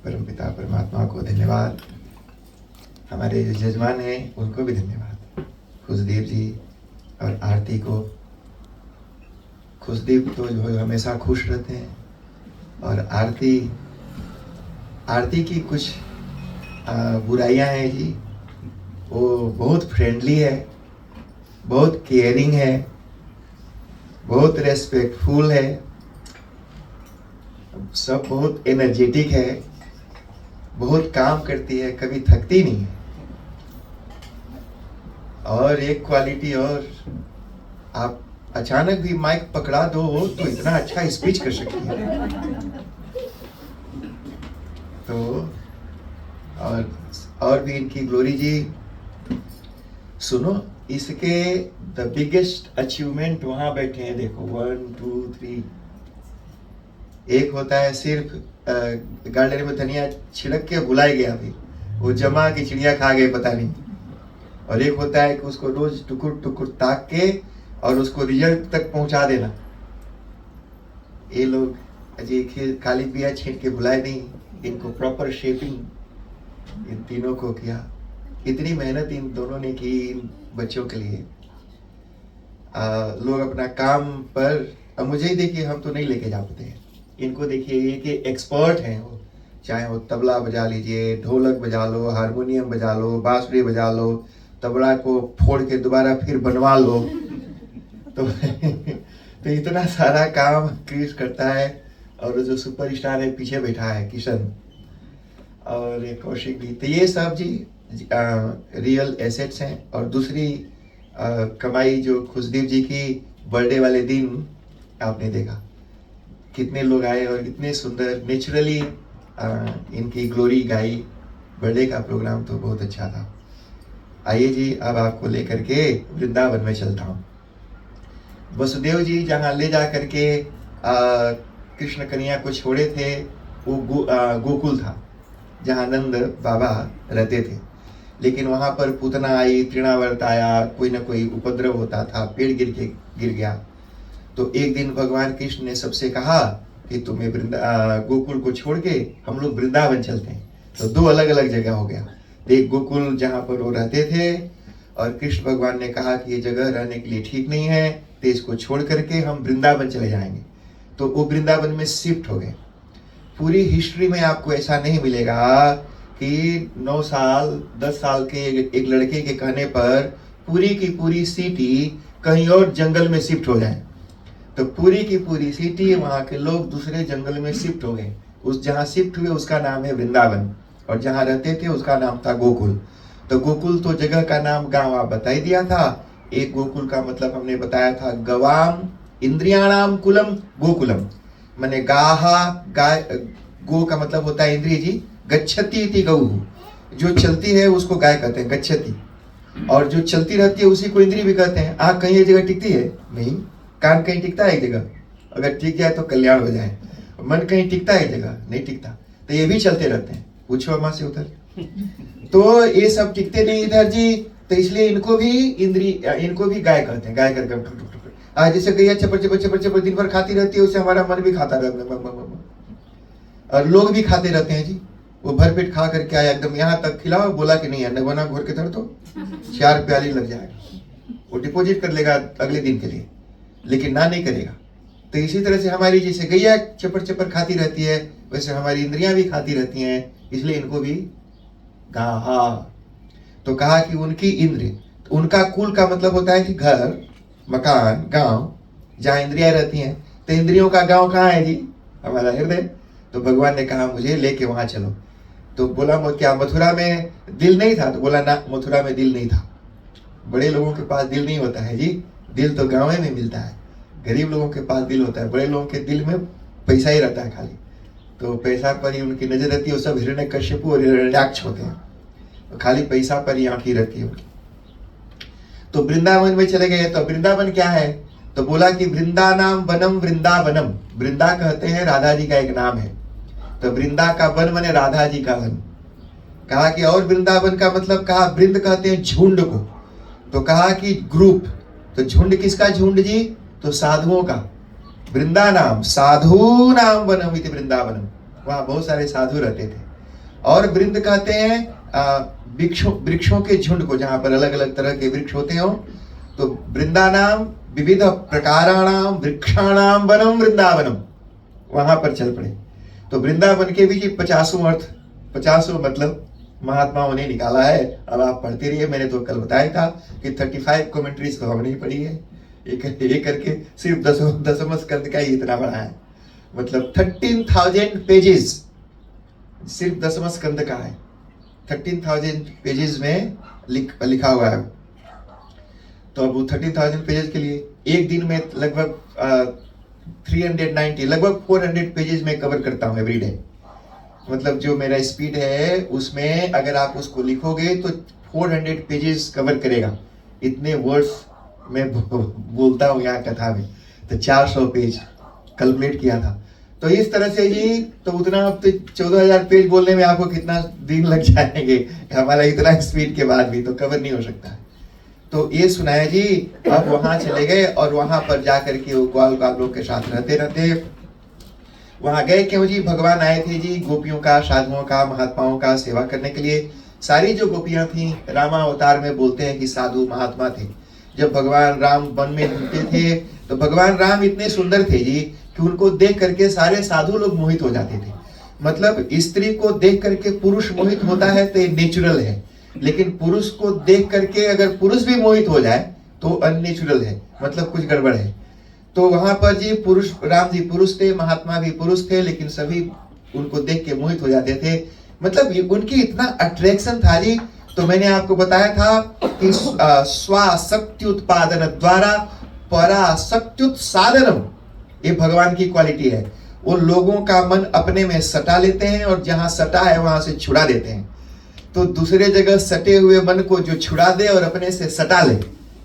परमपिता परमात्मा को धन्यवाद, हमारे जो जजमान हैं उनको भी धन्यवाद, खुशदेव जी और आरती को। खुशदेव तो जो है हमेशा खुश रहते हैं, और आरती की कुछ बुराइयां हैं जी। वो बहुत फ्रेंडली है, बहुत केयरिंग है, बहुत रेस्पेक्टफुल है, सब बहुत एनर्जेटिक है, बहुत काम करती है, कभी थकती नहीं है। और एक क्वालिटी और, आप अचानक भी माइक पकड़ा दो तो इतना अच्छा स्पीच कर सकती है। तो और भी इनकी ग्लोरी जी सुनो, इसके द बिगेस्ट अचीवमेंट वहां बैठे हैं, देखो 1 2 3। एक होता है सिर्फ गार्डन में धनिया छिड़क के भुलाया गया, भी वो जमा की चिड़िया खा गए पता नहीं। और एक होता है कि उसको रोज टुकुर टुकुर ताक के और उसको रिजल्ट तक पहुंचा देना। ये लोग अजय खाली बिया छींट के भुलाए नहीं, इनको प्रॉपर शेपिंग इन तीनों को किया। इतनी मेहनत इन दोनों ने की इन बच्चों के लिए। लोग अपना काम पर, अब मुझे ही देखिए, हम तो नहीं लेके जा पाते हैं, इनको देखिए, ये कि एक्सपर्ट हैं वो। चाहे वो तबला बजा लीजिए, ढोलक बजा लो, हारमोनियम बजा लो, बांसुरी बजा लो, तबला को फोड़ के दोबारा फिर बनवा लो। तो इतना सारा काम क्रिस करता है। और जो सुपरस्टार है पीछे बैठा है किशन और एक कौशिक भी। तो ये सब जी रियल एसेट्स हैं। और दूसरी कमाई जो खुशदेव जी की बर्थडे वाले दिन आपने देखा कितने लोग आए और कितने सुंदर नेचुरली इनकी ग्लोरी गाई। बर्थडे का प्रोग्राम तो बहुत अच्छा था। आइए जी, अब आपको लेकर के वृंदावन में चलता हूँ। वसुदेव जी जहाँ ले जा करके कृष्ण कन्हैया को छोड़े थे, वो गोकुल था जहाँ नंद बाबा रहते थे। लेकिन वहाँ पर पूतना आई, तृणावर्त आया, कोई ना कोई उपद्रव होता था, पेड़ गिर गया। तो एक दिन भगवान कृष्ण ने सबसे कहा कि तुम्हें गोकुल को छोड़ के हम लोग वृंदावन चलते हैं। तो दो अलग अलग जगह हो गया। एक गोकुल जहाँ पर वो रहते थे, और कृष्ण भगवान ने कहा कि ये जगह रहने के लिए ठीक नहीं है, तो इसको छोड़ करके हम वृंदावन चले जाएंगे। तो वो वृंदावन में शिफ्ट हो गए। पूरी हिस्ट्री में आपको ऐसा नहीं मिलेगा कि 9 साल 10 साल के एक लड़के के कहने पर पूरी की पूरी सिटी कहीं और जंगल में शिफ्ट हो जाए। तो पूरी की पूरी सिटी, वहाँ के लोग दूसरे जंगल में शिफ्ट हो गए। उस जहाँ शिफ्ट हुए उसका नाम है वृंदावन, और जहाँ रहते थे उसका नाम था गोकुल। तो गोकुल तो जगह का नाम गांव आप बता ही दिया था। एक गोकुल का मतलब हमने बताया था गवाम इंद्रियाणाम कुलम गोकुलम, माने गाहा गाय, गो का मतलब होता है इंद्रिय जी, गच्छति इति गऊ, जो चलती है उसको गाय कहते हैं गच्छति। और जो चलती रहती है उसी को इंद्रिय भी कहते हैं। आँख कहीं एक जगह टिकती है नहीं, कान कहीं टिकता है एक जगह, अगर टिक जाए तो कल्याण हो जाए। मन कहीं टिकता है एक जगह, नहीं टिकता, तो ये भी चलते रहते हैं। पूछो अम्मा से उधर। तो ये सब टिकते नहीं इधर जी, तो इसलिए इनको भी गाय कहते हैं। गाय करके आज जैसे गैया चपर चपर चपर चपर दिन भर खाती रहती है, उससे हमारा मन भी खाता रहता है, और लोग भी खाते रहते हैं जी। वो भरपेट खा करके आया एकदम यहाँ तक खिलाओ, बोला कि नहीं है बना घोर के धर दो, 4 प्याली लग जाएगा, वो डिपॉजिट कर लेगा अगले दिन के लिए, लेकिन ना नहीं करेगा। तो इसी तरह से हमारी जैसे गैया चपर चपर खाती रहती है, वैसे हमारी इंद्रियां भी खाती रहती हैं, इसलिए इनको भी गाहा। तो कहा कि उनकी इंद्रिय, तो उनका कुल का मतलब होता है कि घर, मकान, गांव, जहाँ इंद्रियां रहती हैं। तो इंद्रियों का गांव कहाँ है जी? हमारा हृदय। तो भगवान ने कहा मुझे लेके वहां चलो। तो बोला क्या मथुरा में दिल नहीं था? तो बोला ना, मथुरा में दिल नहीं था। बड़े लोगों के पास दिल नहीं होता है जी, दिल तो गाँव में मिलता है। गरीब लोगों के पास दिल होता है, बड़े लोगों के दिल में पैसा ही रहता है खाली। तो पैसा पर ही उनकी नजर रहती है। वो सब हिरण्यकश्यप और हिरण्याक्ष होते हैं, तो खाली पैसा पर ही आंखें रहती है उनकी। तो वृंदावन में चले गए। तो वृंदावन क्या है? तो बोला कि वृंदानाम वनम वृंदावनम। वृंदा कहते हैं राधा जी का एक नाम है। तो वृंदा का वन माने राधा जी का वन। कहा कि और वृंदावन का मतलब, कहा वृंद कहते हैं झुंड को। तो कहा कि ग्रुप। तो झुंड किसका झुंड जी? तो साधुओं का। वृंदा नाम साधु नाम वनम इति वृंदावनम। वहां बहुत सारे साधु रहते थे। और वृंद कहते हैं वृक्षों के झुंड को, जहां पर अलग अलग तरह के वृक्ष होते हो। तो वृंदानाम विविध प्रकाराणाम वृक्षाणाम वनम वृंदावनम, वहां पर चल पड़े। तो वृंदावन के भी 50 अर्थ, 50 मतलब महात्माओं ने निकाला है। अब आप पढ़ते रहिए। मैंने तो कल बताया था कि 35 कमेंट्रीज तो हमने ही पढ़ी है, एक करके सिर्फ दसम स्कंद का ही इतना बड़ा है, मतलब 13,000 पेजेस सिर्फ दसम स्कंद का है। 13,000 पेजेस में लिखा हुआ है। तो अब वो 13,000 पेजेस के लिए एक दिन में लगभग 390 लगभग 400 पेजेस में कवर करता हूँ एवरी डे। मतलब जो मेरा स्पीड है उसमें अगर आप उसको लिखोगे तो 400 पेजेस कवर करेगा। इतने वर्ड्स मैं बोलता हूँ यहाँ कथा में। तो 400 पेज कैलकुलेट किया था। तो इस तरह से जी, तो उतना तो 14,000 पेज बोलने में आपको कितना दिन लग जाएंगे, हमारा इतना स्पीड के बाद भी तो कवर नहीं हो सकता। तो ये सुनाया जी। अब वहां चले गए और वहां पर जाकर के वो ग्वाल बालों के साथ रहते वहां गए। क्यों जी? भगवान आए थे जी गोपियों का, साधुओं का, महात्माओं का सेवा करने के लिए। सारी जो गोपियां थी, रामा अवतार में बोलते हैं कि साधु महात्मा थे। जब भगवान राम वन में घूमते थे तो भगवान राम इतने सुंदर थे जी कि उनको देख करके सारे साधु लोग मोहित हो जाते थे। मतलब स्त्री को देख करके पुरुष मोहित होता है तो ये नेचुरल है, लेकिन पुरुष को देख करके अगर पुरुष भी मोहित हो जाए तो अननेचुरल है, मतलब कुछ गड़बड़ है। तो वहां पर जी पुरुष, राम जी पुरुष थे, महात्मा भी पुरुष थे, लेकिन सभी उनको देख के मोहित हो जाते थे। मतलब उनकी इतना अट्रैक्शन था जी। तो मैंने आपको बताया था कि स्वाशक्त्युत्पादन द्वारा पराशक्त्युत्साधनम, ये भगवान की क्वालिटी है। वो लोगों का मन अपने में सटा लेते हैं और जहां सटा है वहां से छुड़ा देते हैं। तो दूसरे जगह सटे हुए मन को जो छुड़ा दे और अपने से सटा ले,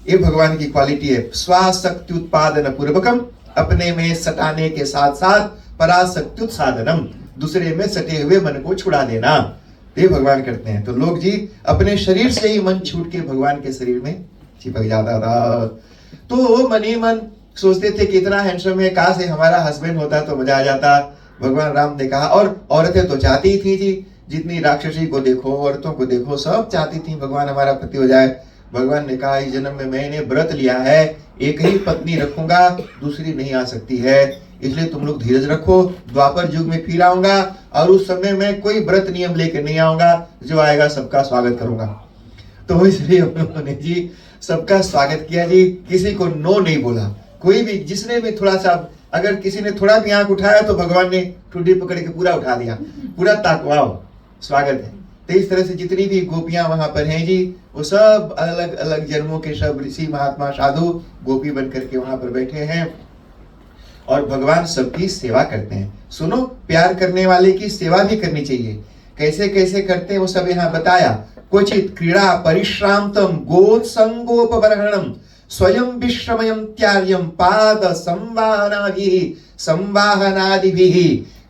ये भगवान की क्वालिटी है। स्वाशक्ति उत्पादन पूर्वकम, अपने में सटाने के साथ साथ पराशक्ति साधनम, दूसरे में सटे हुए मन को छुड़ा देना, ये भगवान करते हैं। तो लोग जी अपने शरीर से ही मन छूट के भगवान के शरीर में चिपक जाता था। तो मन ही मन सोचते थे कि इतना हैंडसम है, काश से हमारा हस्बैंड होता तो मजा आ जाता। भगवान राम ने कहा, और औरतें तो चाहती ही थी जी, जितनी राक्षसी को देखो, औरतों को देखो, सब चाहती थी भगवान हमारा पति हो जाए। भगवान ने कहा, इस जन्म में मैंने व्रत लिया है, एक ही पत्नी रखूंगा, दूसरी नहीं आ सकती है, इसलिए तुम लोग धीरज रखो। द्वापर युग में फिर आऊंगा और उस समय मैं कोई व्रत नियम लेकर नहीं आऊंगा, जो आएगा सबका स्वागत करूंगा। तो इसलिए उन्होंने जी सबका स्वागत किया जी, किसी को नो नहीं बोला। कोई भी जिसने भी थोड़ा सा, अगर किसी ने थोड़ा भी आंख उठाया तो भगवान ने ठुड्डी पकड़ के पूरा उठा दिया, पूरा ताकवाओ स्वागत है। तो इस तरह से जितनी भी गोपियां वहां पर हैं जी, वो सब अलग अलग जन्मों के सब ऋषि महात्मा साधु गोपी बन करके वहां पर बैठे हैं और भगवान सबकी सेवा करते हैं। सुनो, प्यार करने वाले की सेवा भी करनी चाहिए। कैसे कैसे करते हैं वो सब यहाँ बताया। क्वचित क्रीड़ा परिश्रांतम गोत्संगोपबर्हणम स्वयं विश्रमयम त्यार्यम पाद संवाहनादिभिः।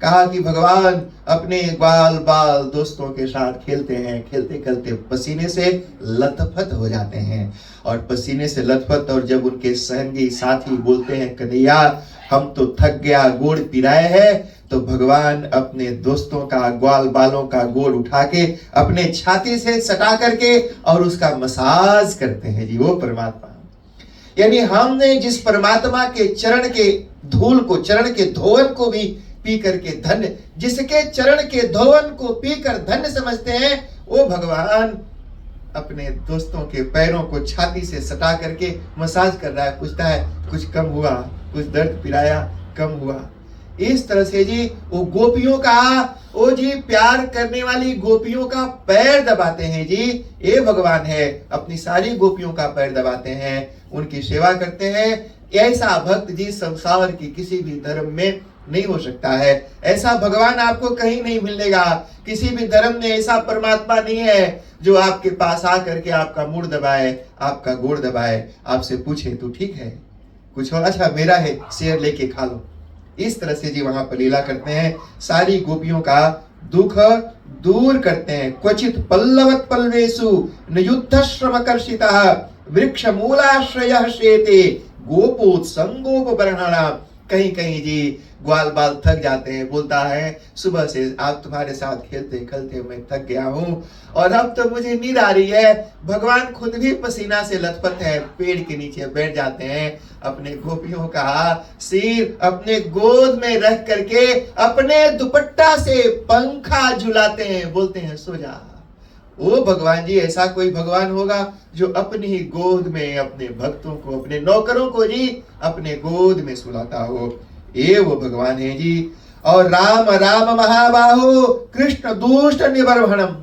कहा कि भगवान अपने बाल बाल दोस्तों के साथ खेलते हैं, खेलते खेलते पसीने से लथपथ हो जाते हैं। और पसीने से लथपथ, और जब उनके संगी साथी बोलते हैं कन्हैया हम तो थक गया, गोड़ पिराए है, तो भगवान अपने दोस्तों का ग्वाल बालों का गोड़ उठा के अपने छाती से सटा करके और उसका मसाज करते हैं जी, वो परमात्मा। यानी हमने जिस परमात्मा के चरण के धूल को, चरण के धोवन को भी पी करके धन्य, जिसके चरण के धोवन को पीकर धन्य समझते हैं, वो भगवान अपने दोस्तों के पैरों को छाती से सटा करके मसाज कर रहा है, पूछता है कुछ कम हुआ, कुछ दर्द पिराया, कम हुआ। इस तरह से जी वो गोपियों का, वो जी प्यार करने वाली गोपियों का पैर दबाते हैं जी, ये भगवान है। अपनी सारी गोपियों का पैर दबाते हैं, उनकी सेवा करते हैं। ऐसा भक्त जी संसार की किसी भी धर्म में नहीं हो सकता है। ऐसा भगवान आपको कहीं नहीं मिलेगा। किसी भी धर्म में ऐसा परमात्मा नहीं है जो आपके पास आकर के आपका मुड़ दबाए, आपका गोड़ दबाए, आपसे पूछे तू ठीक है, कुछ और अच्छा मेरा है शेयर लेके खा लो। इस तरह से जी वहां पर लीला करते हैं, सारी गोपियों का दुख दूर करते हैं। क्वचित पल्लवत पल्वेषु नियुद्धश्रमकर्षितः वृक्ष मूलाश्रयः शेते गोपोत्संगोपवर्णना कहीं कहीं जी ग्वाल बाल थक जाते हैं, बोलता है सुबह से आप तुम्हारे साथ खेलते खेलते मैं थक गया हूं और अब तो मुझे नींद आ रही है। भगवान खुद भी पसीना से लथपथ है, पेड़ के नीचे बैठ जाते हैं, अपने गोपियों का सिर अपने गोद में रख करके अपने दुपट्टा से पंखा झुलाते हैं, बोलते हैं सो जा। ओ भगवान जी, ऐसा कोई भगवान होगा जो अपनी ही गोद में अपने भक्तों को, अपने नौकरों को जी अपने गोद में सुलाता हो। ये वो भगवान है जी। और राम राम महाबाहो कृष्ण दुष्ट निबर्भणम,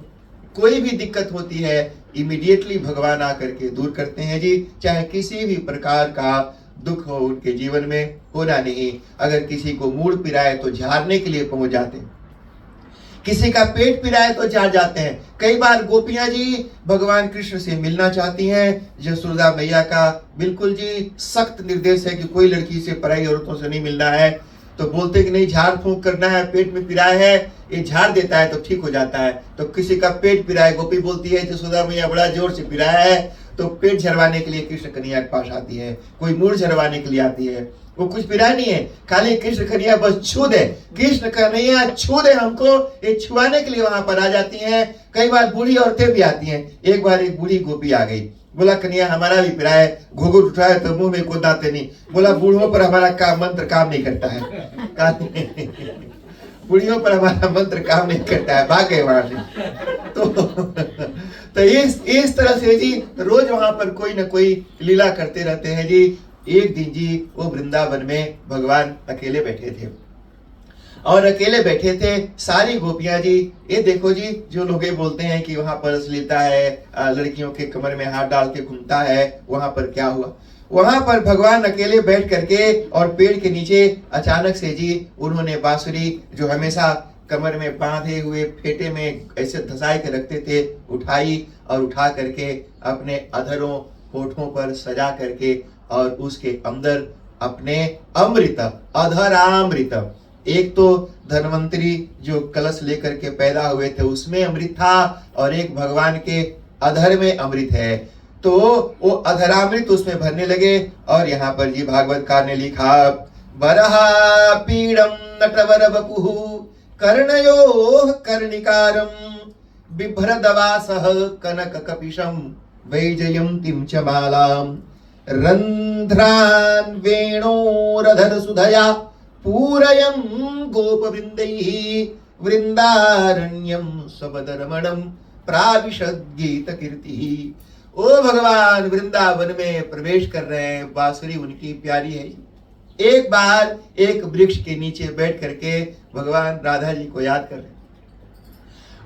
कोई भी दिक्कत होती है इमीडिएटली भगवान आकर के दूर करते हैं जी। चाहे किसी भी प्रकार का दुख हो उनके जीवन में, होना नहीं। अगर किसी को मूड पिराए तो झाड़ने के लिए पहुंच जाते हैं, किसी का पेट पिराए तो जा जाते हैं। कई बार गोपियां जी भगवान कृष्ण से मिलना चाहती हैं, यशोदा मैया का बिल्कुल जी सख्त निर्देश है कि कोई लड़की से पराई औरतों से नहीं मिलना है, तो बोलते कि नहीं झाड़ फूंक करना है, पेट में पिराए है, ये झाड़ देता है तो ठीक हो जाता है। तो किसी का पेट पिराए, गोपी बोलती है यशोदा मैया बड़ा जोर से पिराया है, तो पेट झरवाने के लिए कृष्ण कन्हैया के पास आती है, कोई मूड झरवाने के लिए आती है। वो कुछ पिरा नहीं है, खाली कृष्ण कन्हैया बस छू दे, कृष्ण कन्हैया छू दे हमको, ये छुआने के लिए वहां पर आ जाती हैं। कई बार बूढ़ी औरतें भी आती हैं। एक बार एक बूढ़ी गोपी आ गई, बोला कन्हैया हमारा भी पिरा है, घुघुट उठाए तो मुंह में कोदाते नहीं। बोला बूढ़ों पर हमारा काम मंत्र काम नहीं करता है, बुढ़ियों पर हमारा मंत्र काम नहीं करता है, भाग गए वहां से। तो इस तरह से जी रोज वहां पर कोई ना कोई लीला करते रहते हैं जी। एक दिन जी वो वृंदावन में भगवान अकेले बैठे थे, और अकेले बैठे थे सारी गोपियां जी। ये देखो जी, जो लोग ये बोलते हैं कि वहां पर अश्लीलता है, लड़कियों के कमर में हाथ डाल के घूमता है, वहां पर क्या हुआ? वहां पर भगवान अकेले बैठ करके और पेड़ के नीचे अचानक से जी उन्होंने बांसुरी जो हमेशा कमर में बांधे हुए फेटे में ऐसे धसाए के रखते थे, उठाई और उठा करके अपने अधरों होठों पर सजा करके और उसके अंदर अपने अमृत, अधरामृत, एक तो धन्वंतरी जो कलश लेकर के पैदा हुए थे उसमें अमृत था, और एक भगवान के अधर में अमृत है, तो वो अधरामृत उसमें भरने लगे। और यहाँ पर जी भागवतकार ने लिखा, बरहा पीड़म नटवर बपुहु कर्णयो कर्णिकारम बिभ्रदवासह कनक कपिशम वैजयंतीम च मालाम रंध्रान वेणोरधर सुधया पूरयं गोपवृन्दैः वृंदारण्यम सबदरमणम प्राविशद गीत कीर्ति। ओ भगवान वृंदावन में प्रवेश कर रहे हैं, बांसुरी उनकी प्यारी है। एक बार एक वृक्ष के नीचे बैठ करके भगवान राधा जी को याद कर रहे हैं,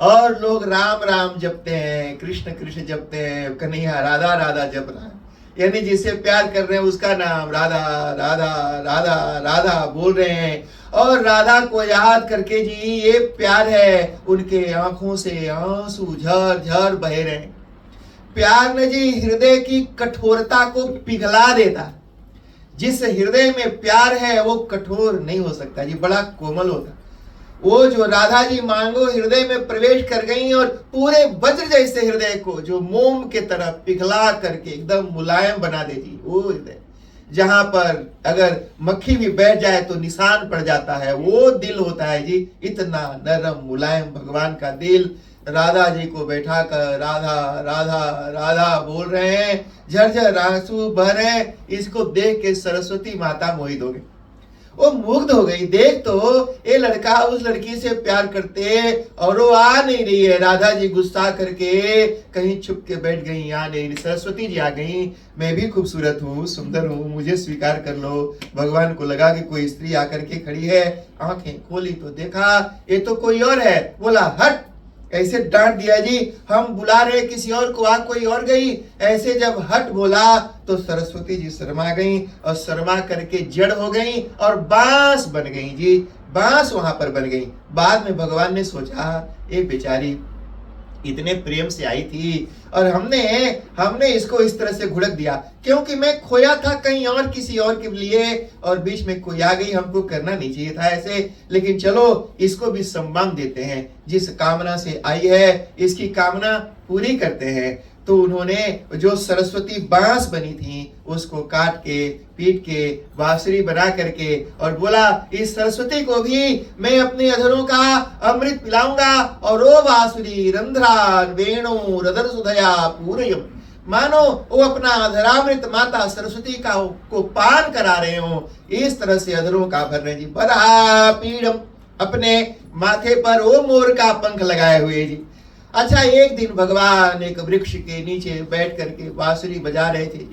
और लोग राम राम जपते हैं, कृष्ण कृष्ण जपते हैं, कन्हैया राधा राधा जप रहा है, यानी जिसे प्यार कर रहे हैं उसका नाम राधा राधा राधा राधा बोल रहे हैं। और राधा को याद करके जी ये प्यार है, उनके आंखों से आंसू झर झर बह रहे हैं। प्यार ने जी हृदय की कठोरता को पिघला देता। जिस हृदय में प्यार है वो कठोर नहीं हो सकता जी, बड़ा कोमल होता। वो जो राधा जी मांगो हृदय में प्रवेश कर गई और पूरे वज्र जैसे हृदय को जो मोम के तरह पिघला करके एकदम मुलायम बना देती, वो हृदय जहां पर अगर मक्खी भी बैठ जाए तो निशान पड़ जाता है, वो दिल होता है जी। इतना नरम मुलायम भगवान का दिल। राधा जी को बैठा कर राधा राधा राधा बोल रहे हैं, झरझर आंसू बह रहे हैं। इसको देख के सरस्वती माता मोहित हो गई, वो मुग्ध हो गई। देख तो ये लड़का उस लड़की से प्यार करते और वो आ नहीं रही है। राधा जी गुस्सा करके कहीं छुप के बैठ गई, आ नहीं रही। सरस्वती जी आ गई, मैं भी खूबसूरत हूँ, सुंदर हूँ, मुझे स्वीकार कर लो। भगवान को लगा कि कोई स्त्री आकर के खड़ी है, आंखें खोली तो देखा ये तो कोई और है। बोला हट, ऐसे डांट दिया जी, हम बुला रहे किसी और को, आ कोई और गई। ऐसे जब हट बोला तो सरस्वती जी शर्मा गई, और शर्मा करके जड़ हो गई और बांस बन गई जी, बांस वहां पर बन गई। बाद में भगवान ने सोचा ये बेचारी इतने प्रेम से आई थी और हमने इसको इस तरह से घुड़क दिया, क्योंकि मैं खोया था कहीं और किसी और के लिए, और बीच में कोई आ गई। हमको करना नहीं चाहिए था ऐसे, लेकिन चलो इसको भी सम्मान देते हैं। जिस कामना से आई है इसकी कामना पूरी करते हैं। तो उन्होंने जो सरस्वती बांस बनी थी उसको काट के पीट के बांसुरी बना करके और बोला इस सरस्वती को भी मैं अपने अधरों का अमृत पिलाऊंगा और ओ बांसुरी रंध्रान वेणु रदर सुधया पूरयम, मानो वो अपना अधरामृत माता सरस्वती का को पान करा रहे हो, इस तरह से अधरों का भर रहे जी। बरहा पीड़म, अपने माथे पर वो मोर का पंख लगाए हुए जी। अच्छा, एक दिन भगवान एक वृक्ष के नीचे बैठ करके बांसुरी बजा रहे थे।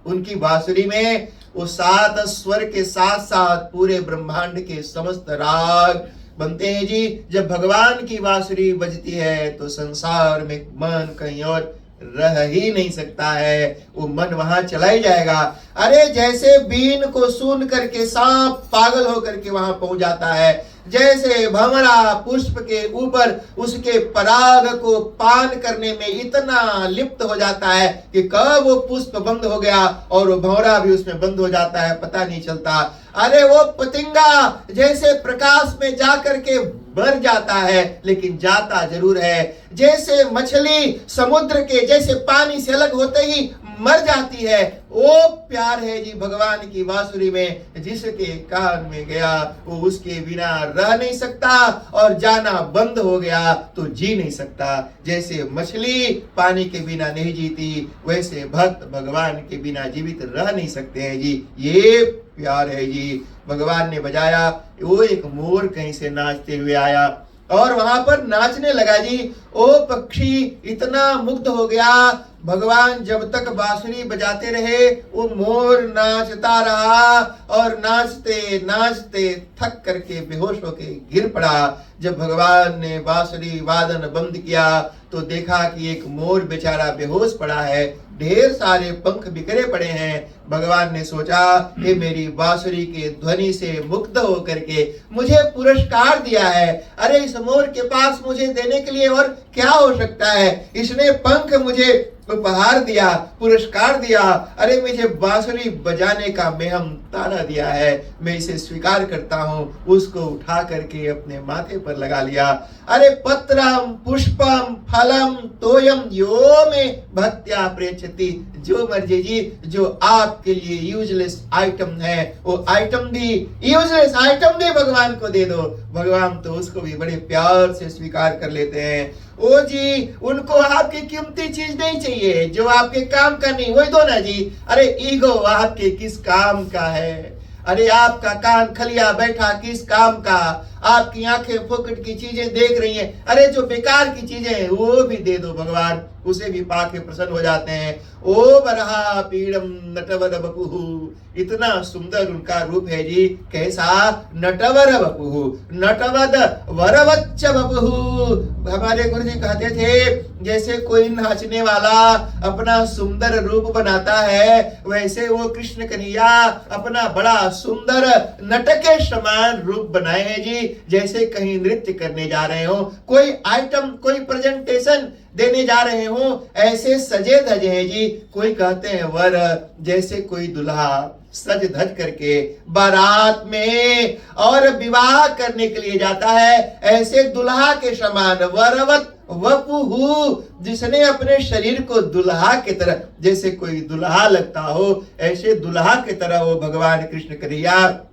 उनकी बांसुरी में वो 7 स्वर के साथ साथ पूरे ब्रह्मांड के समस्त राग बनते हैं जी। जब भगवान की बांसुरी बजती है तो संसार में मन कहीं और रह ही नहीं सकता है, वो मन वहां चला ही जाएगा। अरे जैसे बीन को सुन करके सांप पागल होकर के वहां पहुंच जाता है, जैसे भंवरा पुष्प के ऊपर उसके पराग को पान करने में इतना लिप्त हो जाता है कि कब वो पुष्प बंद हो गया और वो भंवरा भी उसमें बंद हो जाता है, पता नहीं चलता। अरे वो पतंगा जैसे प्रकाश में जाकर के मर जाता है लेकिन जाता जरूर है, जैसे मछली समुद्र के जैसे पानी से अलग होते ही मर जाती है, वो प्यार है जी भगवान की बांसुरी में। जिसके कान में गया वो उसके बिना रह नहीं सकता और जाना बंद हो गया तो जी नहीं सकता। जैसे मछली पानी के बिना नहीं जीती, वैसे भक्त भगवान के बिना जीवित रह नहीं सकते हैं जी। ये प्यार है जी। भगवान ने बजाया, वो एक मोर कहीं से नाचते हुए आया और वहां पर नाचने लगा जी। ओ पक्षी इतना मुग्ध हो गया, भगवान जब तक बांसुरी बजाते रहे वो मोर नाचता रहा और नाचते नाचते थक करके बेहोश होके गिर पड़ा। जब भगवान ने बांसुरी वादन बंद किया तो देखा कि एक मोर बेचारा बेहोश पड़ा है, ढेर सारे पंख बिखरे पड़े हैं। भगवान ने सोचा ये मेरी बांसुरी के ध्वनि से मुग्ध होकर के मुझे पुरस्कार दिया है। अरे इस मोर के पास मुझे देने के लिए और क्या हो सकता है, इसने पंख मुझे उपहार दिया, पुरस्कार दिया। अरे मुझे बांसुरी बजाने का मेहम ताना दिया है, मैं इसे स्वीकार करता हूँ। उसको उठा करके अपने माथे पर लगा लिया। अरे पत्रम पुष्पम फलम तोयम यो में भक्त्या प्रेक्षति, जो मर्जी जी जो आपके लिए यूजलेस आइटम है वो आइटम भी, यूजलेस आइटम भी भगवान को दे दो। भगवान तो उसको भी बड़े प्यार से स्वीकार कर लेते हैं। ओ जी उनको आपकी कीमती चीज नहीं चाहिए, जो आपके काम का नहीं वही दो ना जी। अरे ईगो आपके किस काम का है, अरे आपका कान खलिया बैठा किस काम का, आपकी आंखें फोकट की चीजें देख रही हैं, अरे जो बेकार की चीजें हैं वो भी दे दो, भगवान उसे भी पाके प्रसन्न हो जाते हैं। ओ बरहा पीड़म नटवर बपुहु, इतना सुंदर उनका रूप है जी। कैसा नटवर बपुहु, नटवद वरवच्च बपुहु। हमारे गुरु जी कहते थे जैसे कोई नाचने वाला अपना सुंदर रूप बनाता है, वैसे वो कृष्ण कन्हैया अपना बड़ा सुंदर नटके समान रूप बनाए हैं जी। जैसे कहीं नृत्य करने जा रहे हो, कोई आइटम कोई प्रेजेंटेशन देने जा रहे हो, ऐसे सजे धजे हैं जी। कोई कहते हैं वर, जैसे कोई दुल्हा सज धज करके बारात में और विवाह करने के लिए जाता है, ऐसे दुल्हा के समान वरवत वपुहु, जिसने अपने शरीर को दुल्हा की तरह, जैसे कोई दुल्हा लगता हो ऐसे दुल्हा की तरह वो भगवान कृष्ण कन्हैया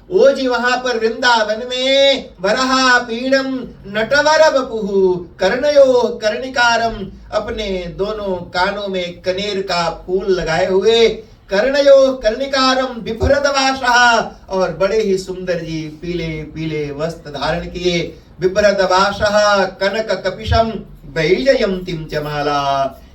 वो जी वहां पर वृंदावन में वरहा पीड़म नटवर बपुहु कर्णयो कर्णिकारम, अपने दोनों कानों में कनेर का फूल लगाए हुए, कर्णयो कर्णिकारम बिभ्रतवासः, और बड़े ही सुंदर जी पीले पीले वस्त्र धारण किए, बिभ्रतवासः कनक कपिशम वैजयंतीम च माला।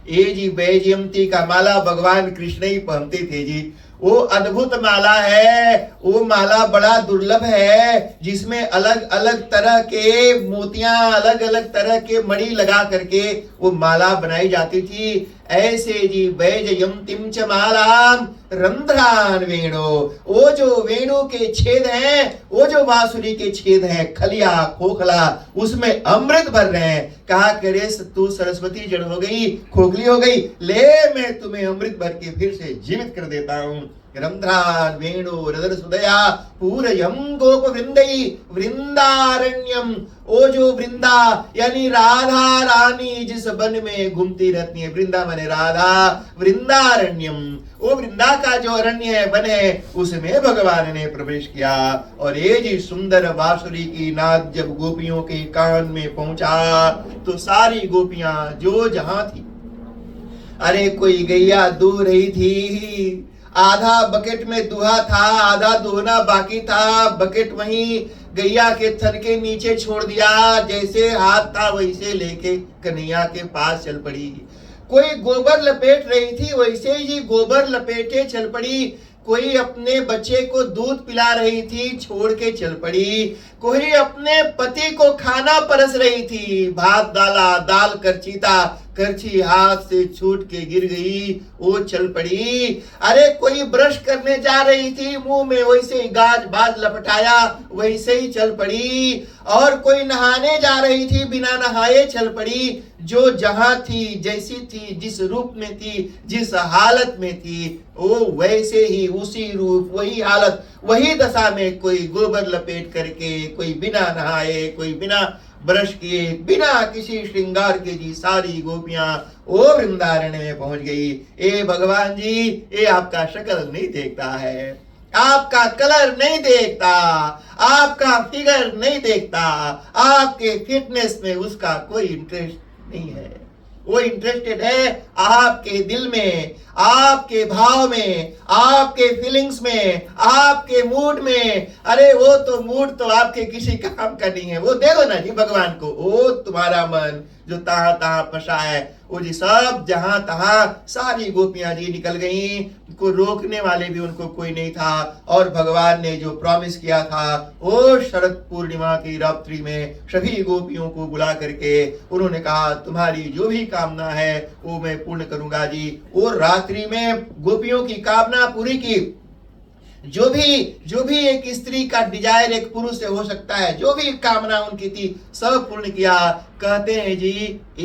ये जी वैजयंती का माला भगवान कृष्ण ही पहनते थे जी। वो अद्भुत माला है, वो माला बड़ा दुर्लभ है, जिसमें अलग अलग तरह के मोतियां अलग अलग तरह के मणि लगा करके वो माला बनाई जाती थी। ऐसे जी वैजयंतीम च मालाम रंध्रान वेणु, वो जो वेणु के छेद हैं, वो जो बांसुरी के छेद हैं, खलिया खोखला, उसमें अमृत भर रहे हैं। कहा कि रे तू सरस्वती जड़ हो गई, खोखली हो गई, ले मैं तुम्हें अमृत भर के फिर से जीवित कर देता हूं। रंध्रान वेणु रदर सुदया पूरयम गोप वृंदई वृंदारण्यम। ओ जो वृंदा यानी राधा रानी जिस वन में घूमती रहती है, वृंदा माने राधा, वृंदारण्यम वो वृंदा का जो अरण्य है वन है उसमें भगवान ने प्रवेश किया। और ये जी सुंदर बांसुरी की नाद जब गोपियों के कान में पहुंचा तो सारी गोपियां जो जहां थी, अरे कोई गैया दूह रही थी, आधा बकेट में दुहा था, आधा दुहना बाकी था, बकेट वहीं गैया के थन के नीचे छोड़ दिया, जैसे हाथ था वैसे लेके कन्हैया के पास चल पड़ी। कोई गोबर लपेट रही थी वैसे ही गोबर लपेटे चल पड़ी, कोई अपने बच्चे को दूध पिला रही थी छोड़ के चल पड़ी, कोई अपने पति को खाना परस रही थी, भात डाला दाल करचीता, करछी हाथ से छूट के गिर गई वो चल पड़ी। अरे कोई ब्रश करने जा रही थी मुंह में वैसे ही गाज बाज लपटाया वैसे ही चल पड़ी, और कोई नहाने जा रही थी बिना नहाए चल पड़ी। जो जहां थी जैसी थी जिस रूप में थी जिस हालत में थी वो वैसे ही उसी रूप वही हालत वही दशा में, कोई गोबर लपेट करके, कोई बिना नहाए, कोई बिना ब्रश किए, बिना किसी श्रृंगार के जी सारी गोपियां ओ वृंदारण्य में पहुंच गई। ए भगवान जी ये आपका शक्ल नहीं देखता है, आपका कलर नहीं देखता, आपका फिगर नहीं देखता, आपके फिटनेस में उसका कोई इंटरेस्ट नहीं है, वो इंटरेस्टेड है आपके दिल में, आपके भाव में, आपके फीलिंग्स में, आपके मूड में। अरे वो तो मूड तो आपके किसी काम का नहीं है, वो दे दो ना जी भगवान को। वो तुम्हारा मन जो तहां तहां फंसा है वो जी सब जहां तहां सारी गोपियां जी निकल गई, को रोकने वाले भी उनको कोई नहीं था। और भगवान ने जो प्रॉमिस किया था वो शरद पूर्णिमा की रात्रि में सभी गोपियों को बुला करके उन्होंने कहा तुम्हारी जो भी कामना है वो मैं पूर्ण करूंगा जी। वो रात्रि में गोपियों की कामना पूरी की, जो भी एक स्त्री का डिजायर एक पुरुष से हो सकता है, जो भी कामना उनकी थी सब पूर्ण किया। कहते हैं जी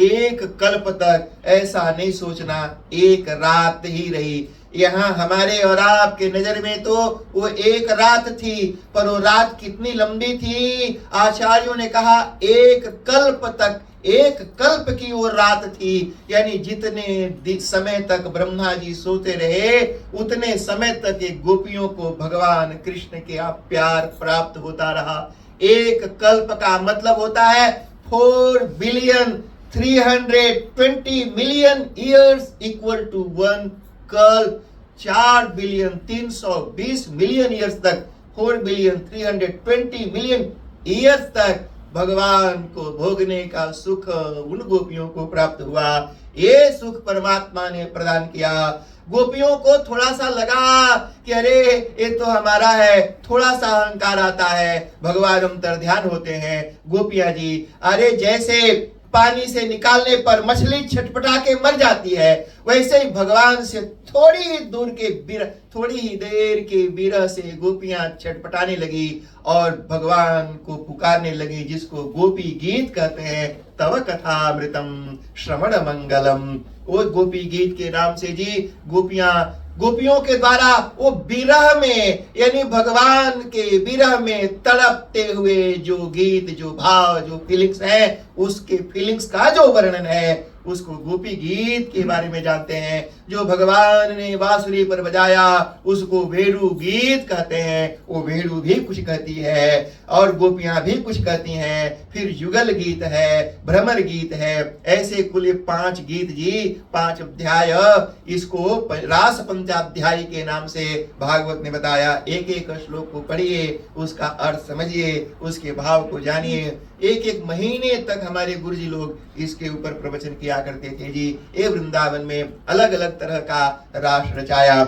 एक कल्प तक ऐसा नहीं सोचना एक रात ही रही। यहाँ हमारे और आपके नजर में तो वो एक रात थी, पर वो रात कितनी लंबी थी, आचार्यों ने कहा एक कल्प तक, एक कल्प की वो रात थी। यानी जितने समय तक ब्रह्मा जी सोते रहे उतने समय तक एक गोपियों को भगवान कृष्ण के प्यार प्राप्त होता रहा। एक कल्प का मतलब होता है 4 billion 320 million years equal to 1 कल्प। 4 बिलियन 320 मिलियन ईयर्स तक, 4 बिलियन 320 मिलियन ईयर्स तक भगवान को भोगने का सुख उन गोपियों को प्राप्त हुआ। ये सुख परमात्मा ने प्रदान किया। गोपियों को थोड़ा सा लगा कि अरे ये तो हमारा है, थोड़ा सा अहंकार आता है, भगवान अंतर ध्यान होते हैं। गोपियां जी अरे जैसे पानी से निकालने पर मछली छटपटा के मर जाती है, वैसे ही भगवान से थोड़ी ही देर के विरह से गोपियां छटपटाने लगी और भगवान को पुकारने लगी, जिसको गोपी गीत कहते हैं। तव कथामृतम श्रवण मंगलम, वो गोपी गीत के नाम से जी गोपियों के द्वारा वो विरह में यानी भगवान के विरह में तड़पते हुए जो गीत, जो भाव, जो फीलिंग्स है, उसके फीलिंग्स का जो वर्णन है उसको गोपी गीत के बारे में जानते हैं। जो भगवान ने बांसुरी पर बजाया उसको वेणु गीत कहते हैं। वो वेणु भी कुछ कहती है और गोपियां भी कुछ कहती हैं। फिर युगल गीत है, भ्रमर गीत है, ऐसे कुल 5 गीत जी, 5 अध्याय। इसको रास पंचाध्यायी के नाम से भागवत ने बताया। एक एक श्लोक को पढ़िए, उसका अर्थ समझिए, उसके भाव को जानिए। एक महीने तक हमारे गुरुजी लोग इसके ऊपर प्रवचन किया करते थे जी। ये वृंदावन में अलग अलग तरह का रास रचाया।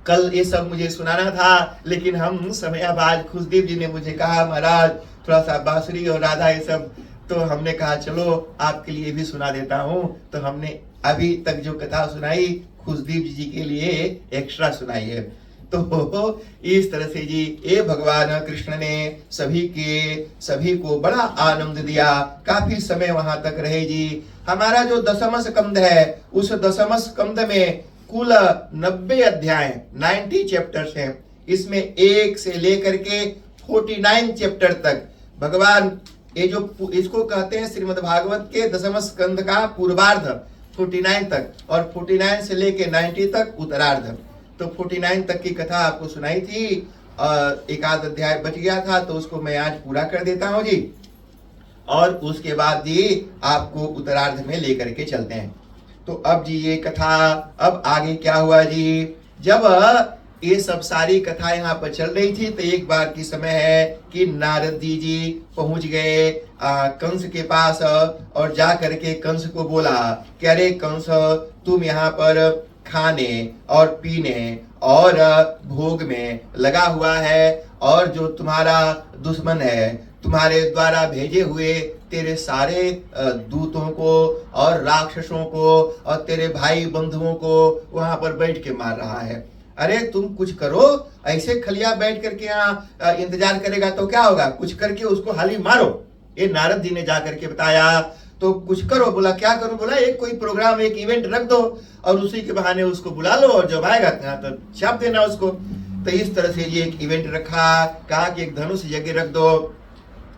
कल ये सब मुझे सुनाना था, लेकिन हम समयाभाज खुशदेव जी ने मुझे कहा महाराज थोड़ा सा बांसुरी और राधा ये सब, तो हमने कहा चलो आपके लिए भी सुना देता हूँ। तो हमने अभी तक जो कथा सुनाई खुशदेव जी के लिए एक्स्ट्रा सुनाई है। तो इस तरह से जी ये भगवान कृष्ण ने सभी को बड़ा आनंद दिया। काफी समय वहां तक रहे जी। हमारा जो दशम स्कंद है, उस दशम स्कंद में कुल 90 अध्याय 90 चैप्टर्स हैं। इसमें 1 से लेकर के 49 चैप्टर तक भगवान, ये जो इसको कहते हैं श्रीमद् भागवत के दसम स्कंद का पूर्वार्ध 49 तक, और 49 से लेके 90 तक उत्तरार्ध। तो 49 तक की कथा आपको सुनाई थी, एक आध अध्याय बच गया था तो उसको मैं आज पूरा कर देता हूं जी, और उसके बाद जी आपको उत्तरार्ध में लेकर के चलते हैं। तो अब जी ये कथा, अब आगे क्या हुआ जी, जब ये सब सारी कथा यहाँ पर चल रही थी तो एक बार की समय है कि नारद जी पहुंच गए कंस के पास, और जा करके कंस को बोला कि अरे कंस, तुम यहाँ पर खाने और पीने और भोग में लगा हुआ है, और जो तुम्हारा दुश्मन है तुम्हारे द्वारा भेजे हुए तेरे सारे दूतों को और राक्षसों को और तेरे भाई बंधुओं को वहां पर बैठ के मार रहा है। अरे तुम कुछ करो, ऐसे खलिया बैठ करके यहाँ इंतजार करेगा तो क्या होगा, कुछ करके उसको हाली मारो। ये नारद जी ने जाकर के बताया, तो कुछ करो। बोला क्या करूं, बोला एक कोई प्रोग्राम, एक इवेंट रख दो और उसी के बहाने उसको बुला लो, और जब आएगा तो छाप देना उसको। तो इस तरह से ये एक इवेंट रखा, कहा कि एक धनुष यज्ञ रख दो।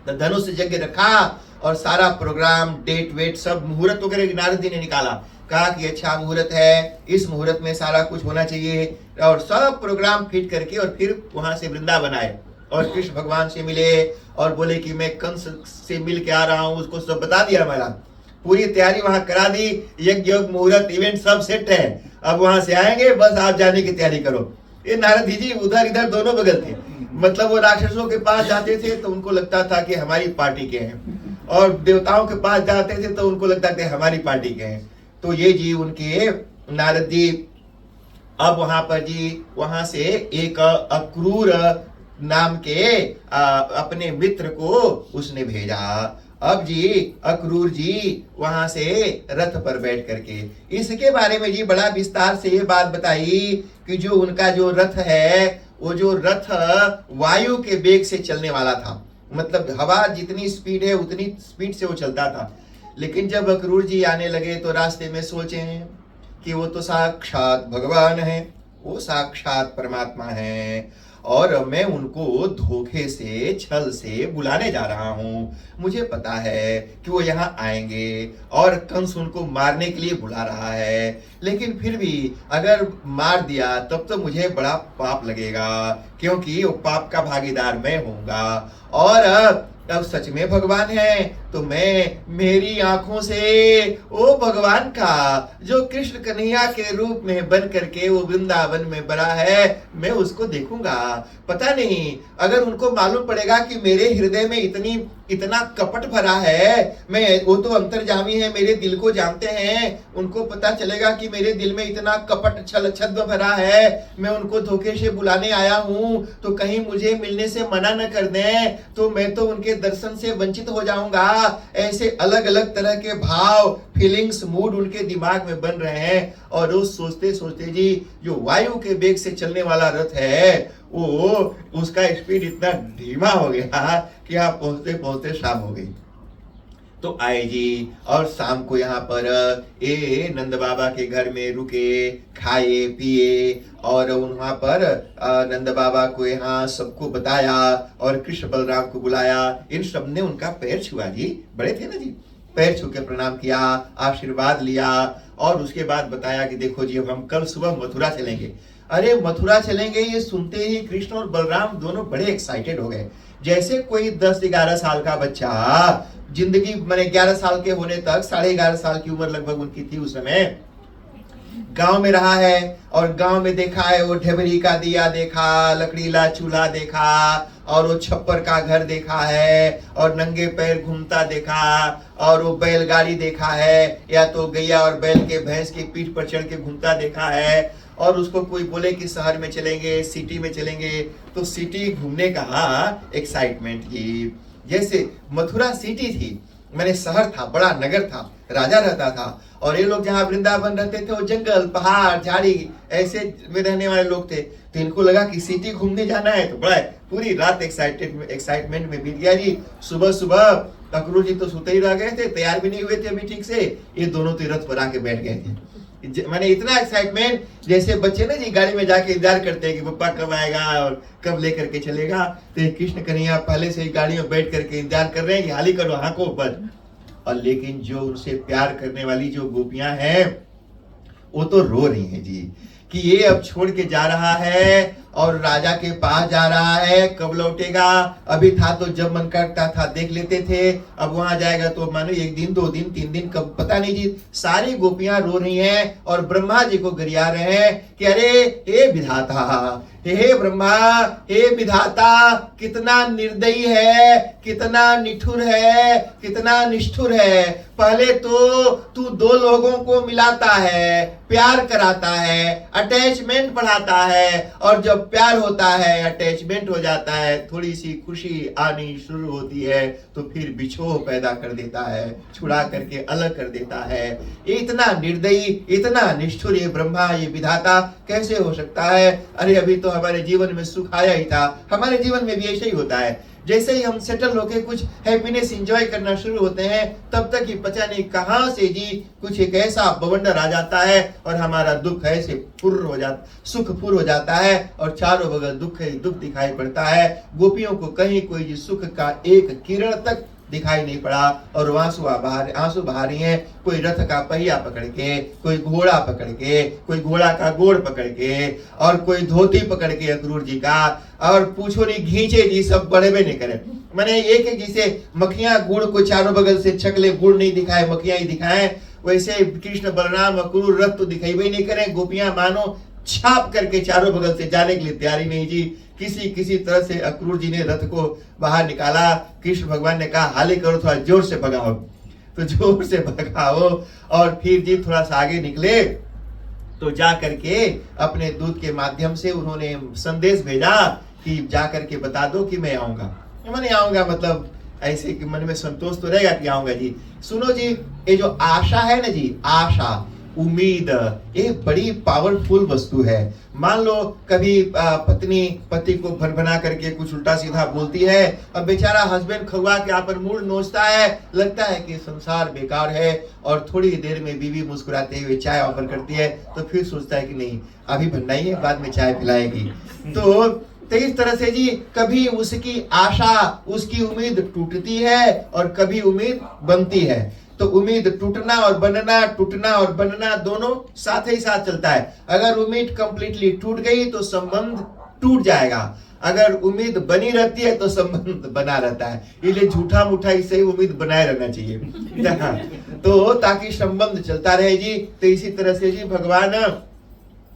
तो धनुष यज्ञ रखा और सारा प्रोग्राम, डेट वेट सब मुहूर्त वगैरह नारद जी ने निकाला। कहा कि अच्छा मुहूर्त है, इस मुहूर्त में सारा कुछ होना चाहिए, और सब प्रोग्राम फिट करके और फिर वहां से वृंदावन आए और कृष्ण भगवान से मिले और बोले कि मैं कंस से मिल के आ रहा हूँ। उसको सब बता दिया, मेरा पूरी तैयारी वहां करा दी, यज्ञ योग मुहूर्त इवेंट सब सेट है, अब वहां से आएंगे, बस आप जाने की तैयारी करो। ये नारद जी उधर इधर दोनों बगल थे, मतलब वो राक्षसों के पास जाते थे तो उनको लगता था कि हमारी पार्टी के हैं, और देवताओं के पास जाते थे तो उनको लगता था हमारी पार्टी के हैं। तो ये जी उनके नारद जी अब वहां पर जी वहां से एक अक्रूर नाम के अपने मित्र को उसने भेजा। अब जी अक्रूर जी वहां से रथ पर बैठ करके, इसके बारे में जी बड़ा विस्तार से ये बात बताई कि जो उनका जो रथ है, वो जो रथ वायु के वेग से चलने वाला था, मतलब हवा जितनी स्पीड है उतनी स्पीड से वो चलता था। लेकिन जब अक्रूर जी आने लगे तो रास्ते में सोचे कि वो तो साक्षात भगवान है, वो साक्षात परमात्मा है, और मैं उनको धोखे से छल से बुलाने जा रहा हूँ। मुझे पता है कि वो यहाँ आएंगे और कंस उनको मारने के लिए बुला रहा है, लेकिन फिर भी अगर मार दिया तब तो मुझे बड़ा पाप लगेगा, क्योंकि वो पाप का भागीदार मैं होऊंगा। और अब सच में भगवान है तो मैं मेरी आंखों से वो भगवान का जो कृष्ण कन्हैया के रूप में बन करके वो वृंदावन में बना है, मैं उसको देखूंगा। पता नहीं अगर उनको मालूम पड़ेगा कि मेरे हृदय में इतना कपट भरा है, मैं वो तो अंतर्जामी है, मेरे दिल को जानते हैं, उनको पता चलेगा कि मेरे दिल में इतना कपट छल छद्म भरा है, मैं उनको धोखे से बुलाने आया हूँ, तो कहीं मुझे मिलने से मना न कर दें तो मैं तो उनके दर्शन से वंचित हो जाऊंगा। ऐसे अलग अलग तरह के भाव, फीलिंग्स, मूड उनके दिमाग में बन रहे हैं, और रोज सोचते सोचते जी जो वायु के वेग से चलने वाला रथ है वो उसका स्पीड इतना धीमा हो गया कि आप पहुंचते पहुंचते शाम हो गई। तो आए जी, और शाम को यहाँ पर ये नंद बाबा के घर में रुके, खाए पिए, और वहां पर नंद बाबा को यहाँ सबको बताया और कृष्ण बलराम को बुलाया। इन सब ने उनका पैर छुआ जी, बड़े थे ना जी, पैर छू के प्रणाम किया, आशीर्वाद लिया, और उसके बाद बताया कि देखो जी अब हम कल सुबह मथुरा चलेंगे। अरे मथुरा चलेंगे ये सुनते ही कृष्ण और बलराम दोनों बड़े एक्साइटेड हो गए, जैसे कोई 10-11 साल का बच्चा, जिंदगी मैंने 11 साल के होने तक 11.5 साल की उम्र लगभग उनकी थी उस समय, गांव में रहा है और गांव में देखा है वो ढेबरी का दिया देखा, लकड़ीला चूल्हा देखा, और वो छप्पर का घर देखा है, और नंगे पैर घूमता देखा, और वो बैलगाड़ी देखा है, या तो गैया और बैल के भैंस की पीठ पर चढ़ के घूमता देखा है। और उसको कोई बोले कि शहर में चलेंगे, सिटी में चलेंगे, तो सिटी घूमने का एक्साइटमेंट थी। जैसे मथुरा सिटी थी, मैंने शहर था, बड़ा नगर था, राजा रहता था, और ये लोग जहाँ वृंदावन रहते थे वो जंगल, पहाड़, झाड़ी ऐसे में रहने वाले लोग थे। तो इनको लगा कि सिटी घूमने जाना है, तो बड़ा पूरी रात एक्साइटमेंट में बीत गया जी। सुबह सुबह अक्रूर जी तो सोते ही रह गए थे, तैयार भी नहीं हुए थे अभी ठीक से, ये दोनों तो रथ पर आके बैठ गए थे। माने इतना एक्साइटमेंट, जैसे बच्चे ना जी गाड़ी में जाके इंतजार करते हैं कि पप्पा कब आएगा और कब लेकर के चलेगा। तो ये कृष्ण कन्हैया पहले से ही गाड़ी में बैठ करके इंतजार कर रहे हैं कि हाली करो, हाँको ऊपर। और लेकिन जो उनसे प्यार करने वाली जो गोपियां हैं वो तो रो रही हैं जी, कि ये अब छोड़ के जा रहा है और राजा के पास जा रहा है, कब लौटेगा। अभी था तो जब मन करता था देख लेते थे, अब वहां जाएगा तो मानो 1 दिन 2 दिन 3 दिन कब पता नहीं जी। सारी गोपियां रो रही हैं और ब्रह्मा जी को गरिया रहे हैं कि अरे हे विधाता, हे ब्रह्मा, हे विधाता, कितना निर्दयी है, कितना निठुर है, कितना निष्ठुर है। पहले तो तू 2 लोगों को मिलाता है, प्यार कराता है, अटैचमेंट बढ़ाता है, और जब प्यार होता है, अटैचमेंट हो जाता है, थोड़ी सी खुशी आनी शुरू होती है तो फिर बिछोह पैदा कर देता है, छुड़ा करके अलग कर देता है। इतना निर्दयी, इतना निष्ठुर ये ब्रह्मा, ये विधाता कैसे हो सकता है? अरे अभी तो हमारे जीवन में सुख आया ही था। हमारे जीवन में भी ऐसे ही होता है, जैसे ही हम सेटल होके कुछ हैप्पीनेस एंजॉय करना शुरू होते हैं, तब तक ही पता नहीं कहां से जी कुछ एक ऐसा बवंडर आ जाता है और हमारा दुख ऐसे फुर हो जाता, सुख फुर हो जाता है और चारों बगल दुख ही दुख दिखाई पड़ता है। गोपियों को कहीं कोई जी सुख का एक किरण तक दिखाई नहीं पड़ा और आंसू बहा रही हैं। कोई रथ का पहिया पकड़ के, कोई घोड़ा पकड़ के, कोई घोड़ा का गोड़ पकड़ के, और कोई धोती पकड़ के अक्रूर जी का, और पूछो नहीं घींचे जी सब बड़े नहीं करे। मैंने एक एक जिसे मक्खियां गुड़ को चारों बगल से छकले, गुड़ नहीं दिखाए मक्खियां ही दिखाए, वैसे कृष्ण बलराम अक्रूर रथ तो दिखाई भी नहीं करे। गोपियां मानो छाप करके चारों बगल से जाने के लिए तैयारी नहीं जी। किसी तरह से अक्रूर जी ने रथ को बाहर निकाला। कृष्ण भगवान ने कहा हाली करो, थोड़ा जोर से भगाओ। तो जोर से भगाओ और फिर जी थोड़ा सा आगे निकले तो जा करके अपने दूत के माध्यम से उन्होंने संदेश भेजा कि जा करके बता दो कि मैं आऊंगा। मैंने आऊंगा मतलब ऐसे कि मन में संतोष तो रहेगा कि आऊंगा जी। सुनो जी, ये जो आशा है ना जी, आशा, उम्मीद, ये बड़ी पावरफुल वस्तु है। मान लो कभी पत्नी पति को भनभना करके कुछ उल्टा सीधा बोलती है, अब बेचारा हस्बैंड खवा के आप पर मूड नोचता है, लगता है कि संसार बेकार है, और थोड़ी देर में बीवी मुस्कुराते हुए चाय ऑफर करती है तो फिर सोचता है कि नहीं अभी बनना ही है, बाद में चाय पिलाएगी। तो इस तरह से जी कभी उसकी आशा, उसकी उम्मीद टूटती है और कभी उम्मीद बनती है। तो उम्मीद टूटना और बनना दोनों साथ ही साथ चलता है। अगर उम्मीद कंप्लीटली टूट गई तो संबंध टूट जाएगा, अगर उम्मीद बनी रहती है तो संबंध बना रहता है। इसलिए झूठा मूठा इससे उम्मीद बनाए रहना चाहिए तो ताकि संबंध चलता रहे जी। तो इसी तरह से जी भगवान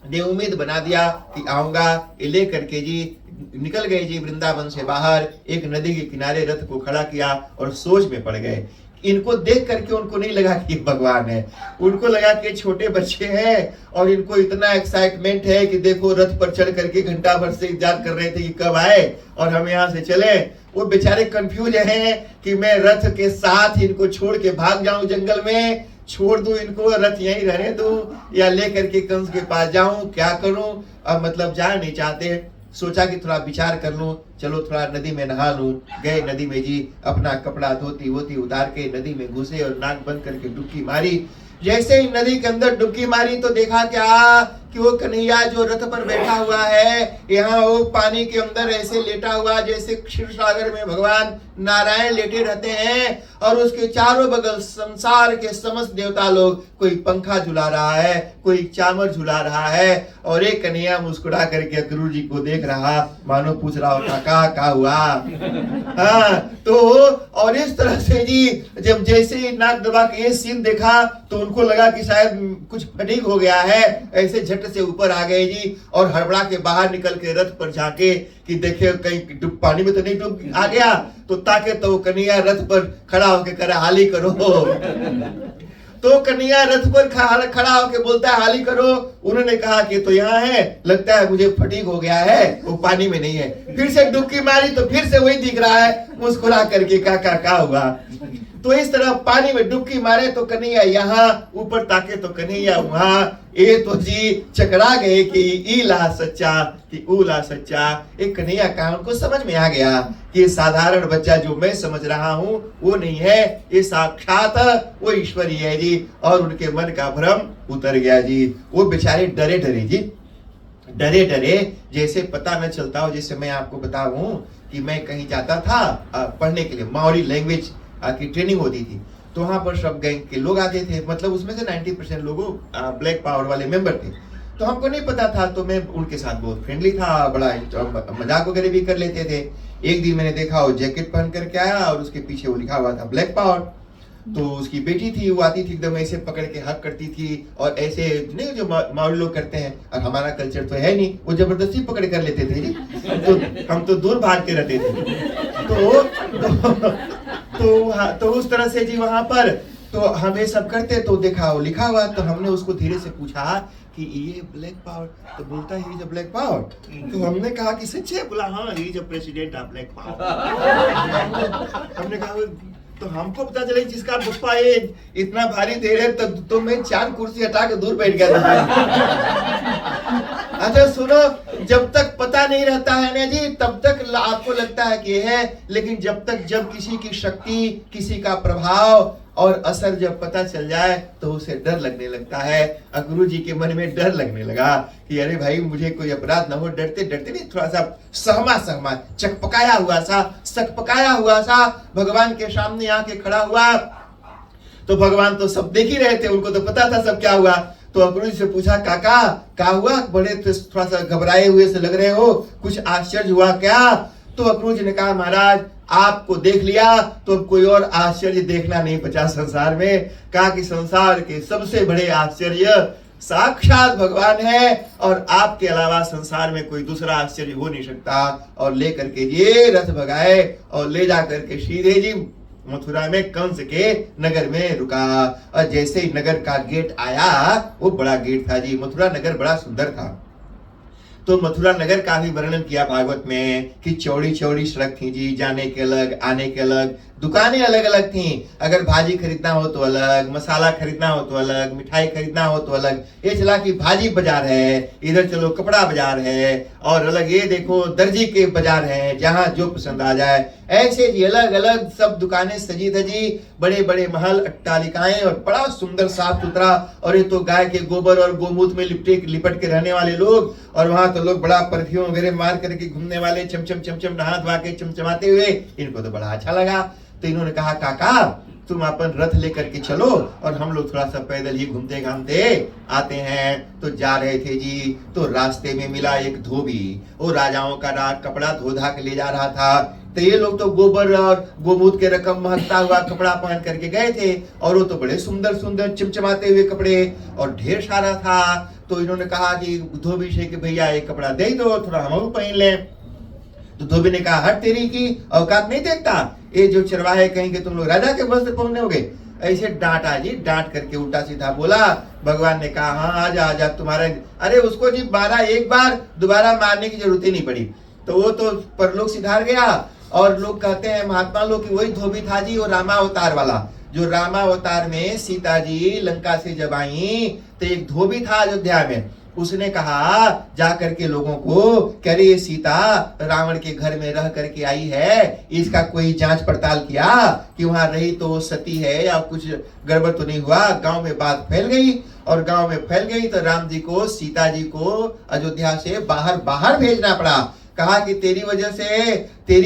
ने उम्मीद बना दिया कि आऊंगा, ले करके जी निकल गए जी वृंदावन से बाहर। एक नदी के किनारे रथ को खड़ा किया और सोच में पड़ गए। इनको देख करके उनको नहीं लगा कि भगवान है, उनको लगा कि छोटे बच्चे हैं और इनको इतना एक्साइटमेंट है कि देखो रथ पर चढ़ करके घंटा भर से इंतजार कर रहे थे कि कब आए और हम यहाँ से चले। वो बेचारे कंफ्यूज हैं कि मैं रथ के साथ इनको छोड़ के भाग जाऊं, जंगल में छोड़ दूं इनको, रथ यहीं रहने दूं या ले करके कंस के पास जाऊं, क्या करूं। अब मतलब जा नहीं चाहते, सोचा कि थोड़ा विचार कर लूं, चलो थोड़ा नदी में नहा लूं। गए नदी में जी, अपना कपड़ा धोती वोती उतार के नदी में घुसे और नाक बंद करके डुबकी मारी। जैसे ही नदी के अंदर डुबकी मारी तो देखा क्या कि वो कन्हैया जो रथ पर बैठा हुआ है, यहाँ वो पानी के अंदर ऐसे लेटा हुआ जैसे क्षीर सागर में भगवान नारायण लेटे रहते हैं, और उसके चारों बगल संसार के समस्त देवता लोग, कोई पंखा झुला रहा है, कोई चामर झुला रहा है, और एक कन्हैया मुस्कुरा करके अक्रूर जी को देख रहा, मानो पूछ रहा हो काका क्या हुआ। हाँ, तो और इस तरह से जी जब जैसे ही नाक दबा के ये सीन देखा तो उनको लगा कि शायद कुछ फटीग हो गया है, ऐसे झट से ऊपर आ गए जी और हड़बड़ा के बाहर निकल के रथ पर झांके कि देखे कहीं पानी में तो नहीं डूब आ गया। तो ताके तो कन्हैया रथ पर खड़ा होके करे हाली करो तो कन्हैया रथ पर खड़ा होके बोलता है हाली करो। उन्होंने कहा कि तो यहाँ है, लगता है मुझे फटीग हो गया है, वो पानी में नहीं है। फिर से डुबकी मारी तो फिर से वही दिख रहा है, मुस्कुरा करके काका क्या हुआ। तो इस तरह पानी में डुबकी मारे तो कन्हैया यहाँ, ऊपर ताके तो कन्हैया वहां। ये तो जी चकरा गए कि ईला सच्चा कि ऊला सच्चा। एक कन्हैया का उनको समझ में आ गया कि साधारण बच्चा जो मैं समझ रहा हूं वो नहीं है, ये साक्षात वो ईश्वर ही है जी। और उनके मन का भ्रम उतर गया जी। वो बेचारे डरे डरे जी, डरे डरे, जैसे पता न चलता हो। जैसे मैं आपको बताऊं कि मैं कहीं जाता था पढ़ने के लिए, माओरी लैंग्वेज की ट्रेनिंग होती थी, तो वहां पर सब गैंग के लोग आते थे, मतलब उसमें से 90% लोग ब्लैक पावर वाले मेंबर थे। तो हमको नहीं पता था, तो मैं उनके साथ बहुत फ्रेंडली था, बड़ा मजाक वगैरह भी कर लेते थे। एक दिन मैंने देखा वो जैकेट पहन करके आया और उसके पीछे वो लिखा हुआ था ब्लैक पावर। तो उसकी बेटी थी, वो आती थी एकदम ऐसे पकड़ के हक करती थी, और ऐसे नहीं जो माउरी लोग करते हैं, और हमारा कल्चर तो है नहीं, वो जबरदस्ती पकड़ कर लेते थे जी। हम तो दूर भागते रहते थे। तो उस तरह से जी वहां पर तो हम ये सब करते, तो देखा वो लिखा हुआ, तो हमने उसको धीरे से पूछा कि ये ब्लैक पावर, तो बोलता है ये ब्लैक पावर। तो हमने कहा कि सच्चे? बोला हाँ, ये जो प्रेसिडेंट है ब्लैक पावर। हमने कहा तो हमको पता चले जिसका पप्पा ये इतना भारी दे रहे, तब तो मैं 4 कुर्सी हटा के दूर बैठ गया था। अच्छा सुनो, जब तक पता नहीं रहता है ना जी, तब तक आपको लगता है कि है, लेकिन जब किसी की शक्ति, किसी का प्रभाव और असर जब पता चल जाए तो उसे डर लगने लगता है। गुरु जी के मन में डर लगने लगा कि अरे भाई मुझे कोई अपराध ना हो। डरते डरते नहीं, थोड़ा सा सहमा चकपकाया हुआ सा भगवान के सामने आके खड़ा हुआ। तो भगवान तो सब देख ही रहे थे, उनको तो पता था सब क्या हुआ। तो गुरु जी से पूछा, काका क्या हुआ? बड़े थोड़ा सा घबराए हुए से लग रहे हो, कुछ आश्चर्य हुआ क्या? तो गुरु जी ने कहा, महाराज आपको देख लिया तो अब कोई और आश्चर्य देखना नहीं बचा संसार में। कहा कि संसार के सबसे बड़े आश्चर्य साक्षात भगवान है, और आपके अलावा संसार में कोई दूसरा आश्चर्य हो नहीं सकता। और लेकर के ये रथ भगाए और ले जा करके सीधे जी मथुरा में कंस के नगर में रुका। और जैसे ही नगर का गेट आया, वो बड़ा गेट था जी, मथुरा नगर बड़ा सुंदर था। तो मथुरा नगर का भी वर्णन किया भागवत में कि चौड़ी चौड़ी सड़क थी जी, जाने के अलग आने के अलग, दुकानें अलग अलग थी। अगर भाजी खरीदना हो तो अलग, मसाला खरीदना हो तो अलग, मिठाई खरीदना हो तो अलग। ये चला कि भाजी बाजार है, इधर चलो कपड़ा बाजार है, और अलग ये देखो दर्जी के बाजार है, जहां जो पसंद आ जाए। ऐसे जी अलग अलग सब दुकानें सजी धजी, बड़े बड़े महल, अट्टालिकाएं, और बड़ा सुंदर साफ सुथरा। और ये तो गाय के गोबर और गोमूत्र में लिपट के रहने वाले लोग, और वहां तो लोग बड़ा परफ्यूम वगैरह मार करके घूमने वाले, चमचम चमचम नहा धोआ के चमचमाते हुए। इनको तो बड़ा अच्छा लगा। तो इन्होंने कहा, काका तुम अपन रथ लेकर के चलो, और हम लोग थोड़ा सा पैदल ही घूमते घामते आते हैं। तो जा रहे थे जी, तो रास्ते में मिला एक धोबी, वो राजाओं का कपड़ा धो धा के ले जा रहा था। तो ये लोग तो गोबर और गोमूत्र के रकम महकता हुआ कपड़ा पहन करके गए थे, और वो तो बड़े सुंदर सुंदर चमचमाते हुए कपड़े, और ढेर सारा था। तो इन्होंने कहा कि धोबी से कि भैया एक कपड़ा दे दो, थोड़ा हम पहन लें। तो धोबी ने कहा, हट तेरी की औकात नहीं देखता, ये जो चरवाहे कहेंगे तुम लोग राजा के वस्त्र पहने होगे। ऐसे डांटा जी, डांट करके उल्टा सीधा बोला। भगवान ने कहा, हाँ आजा आजा तुम्हारा। अरे उसको जी एक बार दोबारा मारने की जरूरत ही नहीं पड़ी, तो वो तो परलोक सिधार गया। और लोग कहते हैं महात्मा लोग कि वही धोबी था जी, वो रामावतार वाला, जो रामावतार में सीता जी लंका से जब आई, तो एक धोबी था अयोध्या में। उसने कहा जा करके लोगों को, कह रही सीता रावण के घर में रह करके आई है, इसका कोई जांच पड़ताल किया कि वहां रही तो सती है या कुछ गड़बड़ तो नहीं हुआ। गांव में बात फैल गई, और गांव में फैल गई तो राम जी को, सीता जी को अयोध्या से बाहर भेजना पड़ा। कहा कि तेरी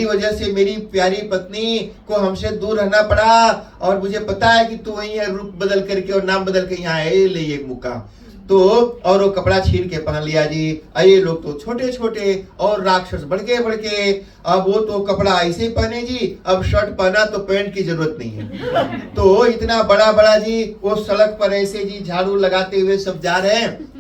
वजह से मेरी प्यारी पत्नी को हमसे दूर रहना पड़ा, और मुझे पता है कि तू वही है, रूप बदल करके और नाम बदल के यहाँ आए, ले एक मुक्का। तो और वो कपड़ा छीन के पहन लिया जी। ये लोग तो छोटे छोटे और राक्षस बढ़के अब वो तो कपड़ा ऐसे पहने जी, अब शर्ट पहना तो पैंट की जरूरत नहीं है। तो इतना बड़ा जी वो सड़क पर ऐसे जी झाड़ू लगाते हुए सब जा रहे हैं।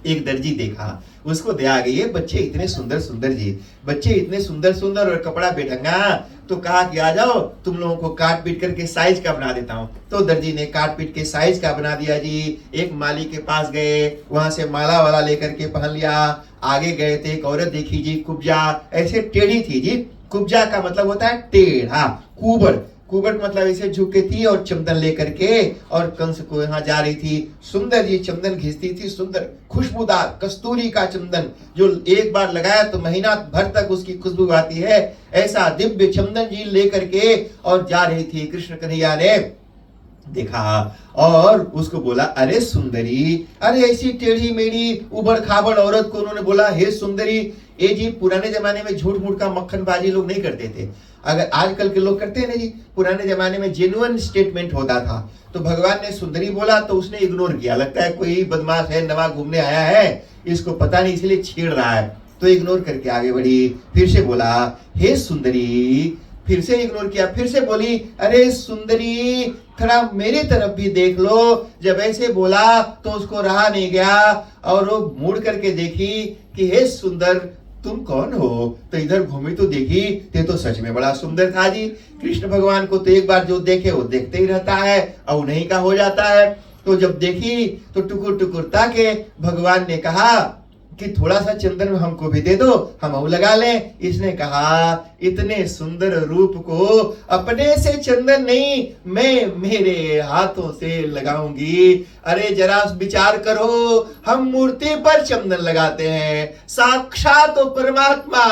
एक दर्जी देखा, उसको दया गई है, बच्चे इतने सुंदर सुंदर जी, बच्चे इतने सुंदर सुंदर, और कपड़ा बेढंगा। तो कहा कि आ जाओ तुम लोगों को काट पीट करके साइज का बना देता हूँ। तो दर्जी ने काट पीट के साइज का बना दिया जी। एक माली के पास गए, वहां से माला वाला लेकर के पहन लिया। आगे गए थे, एक औरत देखी जी, कुब्जा, ऐसे टेढ़ी थी जी। कुब्जा का मतलब होता है टेढ़ा, कुबर, कुबड़ मतलब ऐसे झुके थी और चंदन लेकर के और कंस को यहाँ जा रही थी। सुंदर जी चंदन घिसती थी, सुंदर खुशबूदार कस्तूरी का चंदन जो एक बार लगाया तो महीना भर तक उसकी खुशबू आती है, ऐसा दिव्य चंदन जी लेकर के और जा रही थी। कृष्ण कन्हैया ने देखा और उसको बोला, अरे सुंदरी, अरे ऐसी टेढ़ी मेढ़ी उबड़ खाबड़ औरत को उन्होंने बोला हे सुंदरी। ये जी पुराने जमाने में झूठ मूठ का मक्खनबाजी लोग नहीं करते थे, अगर आजकल के लोग करते हैं ना जी, पुराने जमाने में जेन्युइन स्टेटमेंट होता था। तो भगवान ने सुंदरी बोला तो उसने इग्नोर किया, लगता है कोई बदमाश है, नवा घूमने आया है, इसको पता नहीं इसलिए छेड़ रहा है, तो इग्नोर करके आगे बढ़ी। फिर से बोला हे सुंदरी, फिर से इग्नोर किया, फिर से बोली अरे सुंदरी थोड़ा मेरी तरफ भी देख लो। जब ऐसे बोला तो उसको रहा नहीं गया और वो मुड़ करके देखी कि हे सुंदर तुम कौन हो, तो इधर घूमी तो देखी ते तो सच में बड़ा सुंदर था जी। कृष्ण भगवान को तो एक बार जो देखे वो देखते ही रहता है और उन्हीं का हो जाता है। तो जब देखी तो टुकुर टुकुर ताके भगवान ने कहा कि थोड़ा सा चंदन हमको भी दे दो, हम लगा लें। इसने कहा इतने सुंदर रूप को अपने से चंदन नहीं, मैं मेरे हाथों से लगाऊंगी। अरे जरा विचार करो, हम मूर्ति पर चंदन लगाते हैं, साक्षात परमात्मा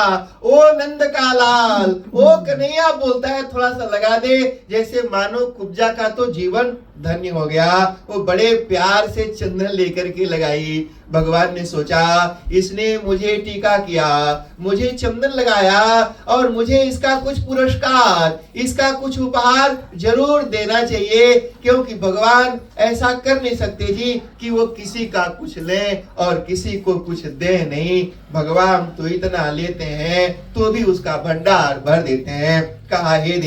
ओ नंद का लाल ओ कन्हैया बोलता है थोड़ा सा लगा दे, जैसे मानो कुब्जा का तो जीवन धन्य हो गया। वो बड़े प्यार से चंदन लेकर के लगाई। भगवान ने सोचा इसने मुझे टीका किया, मुझे चंदन लगाया और मुझे इसका कुछ पुरस्कार, इसका कुछ उपहार जरूर देना चाहिए, क्योंकि भगवान ऐसा कर नहीं सकते जी कि वो किसी का कुछ ले और किसी को कुछ दे नहीं। भगवान तो इतना लेते हैं तो भी उसका भंडार भर देते हैं। कहा हे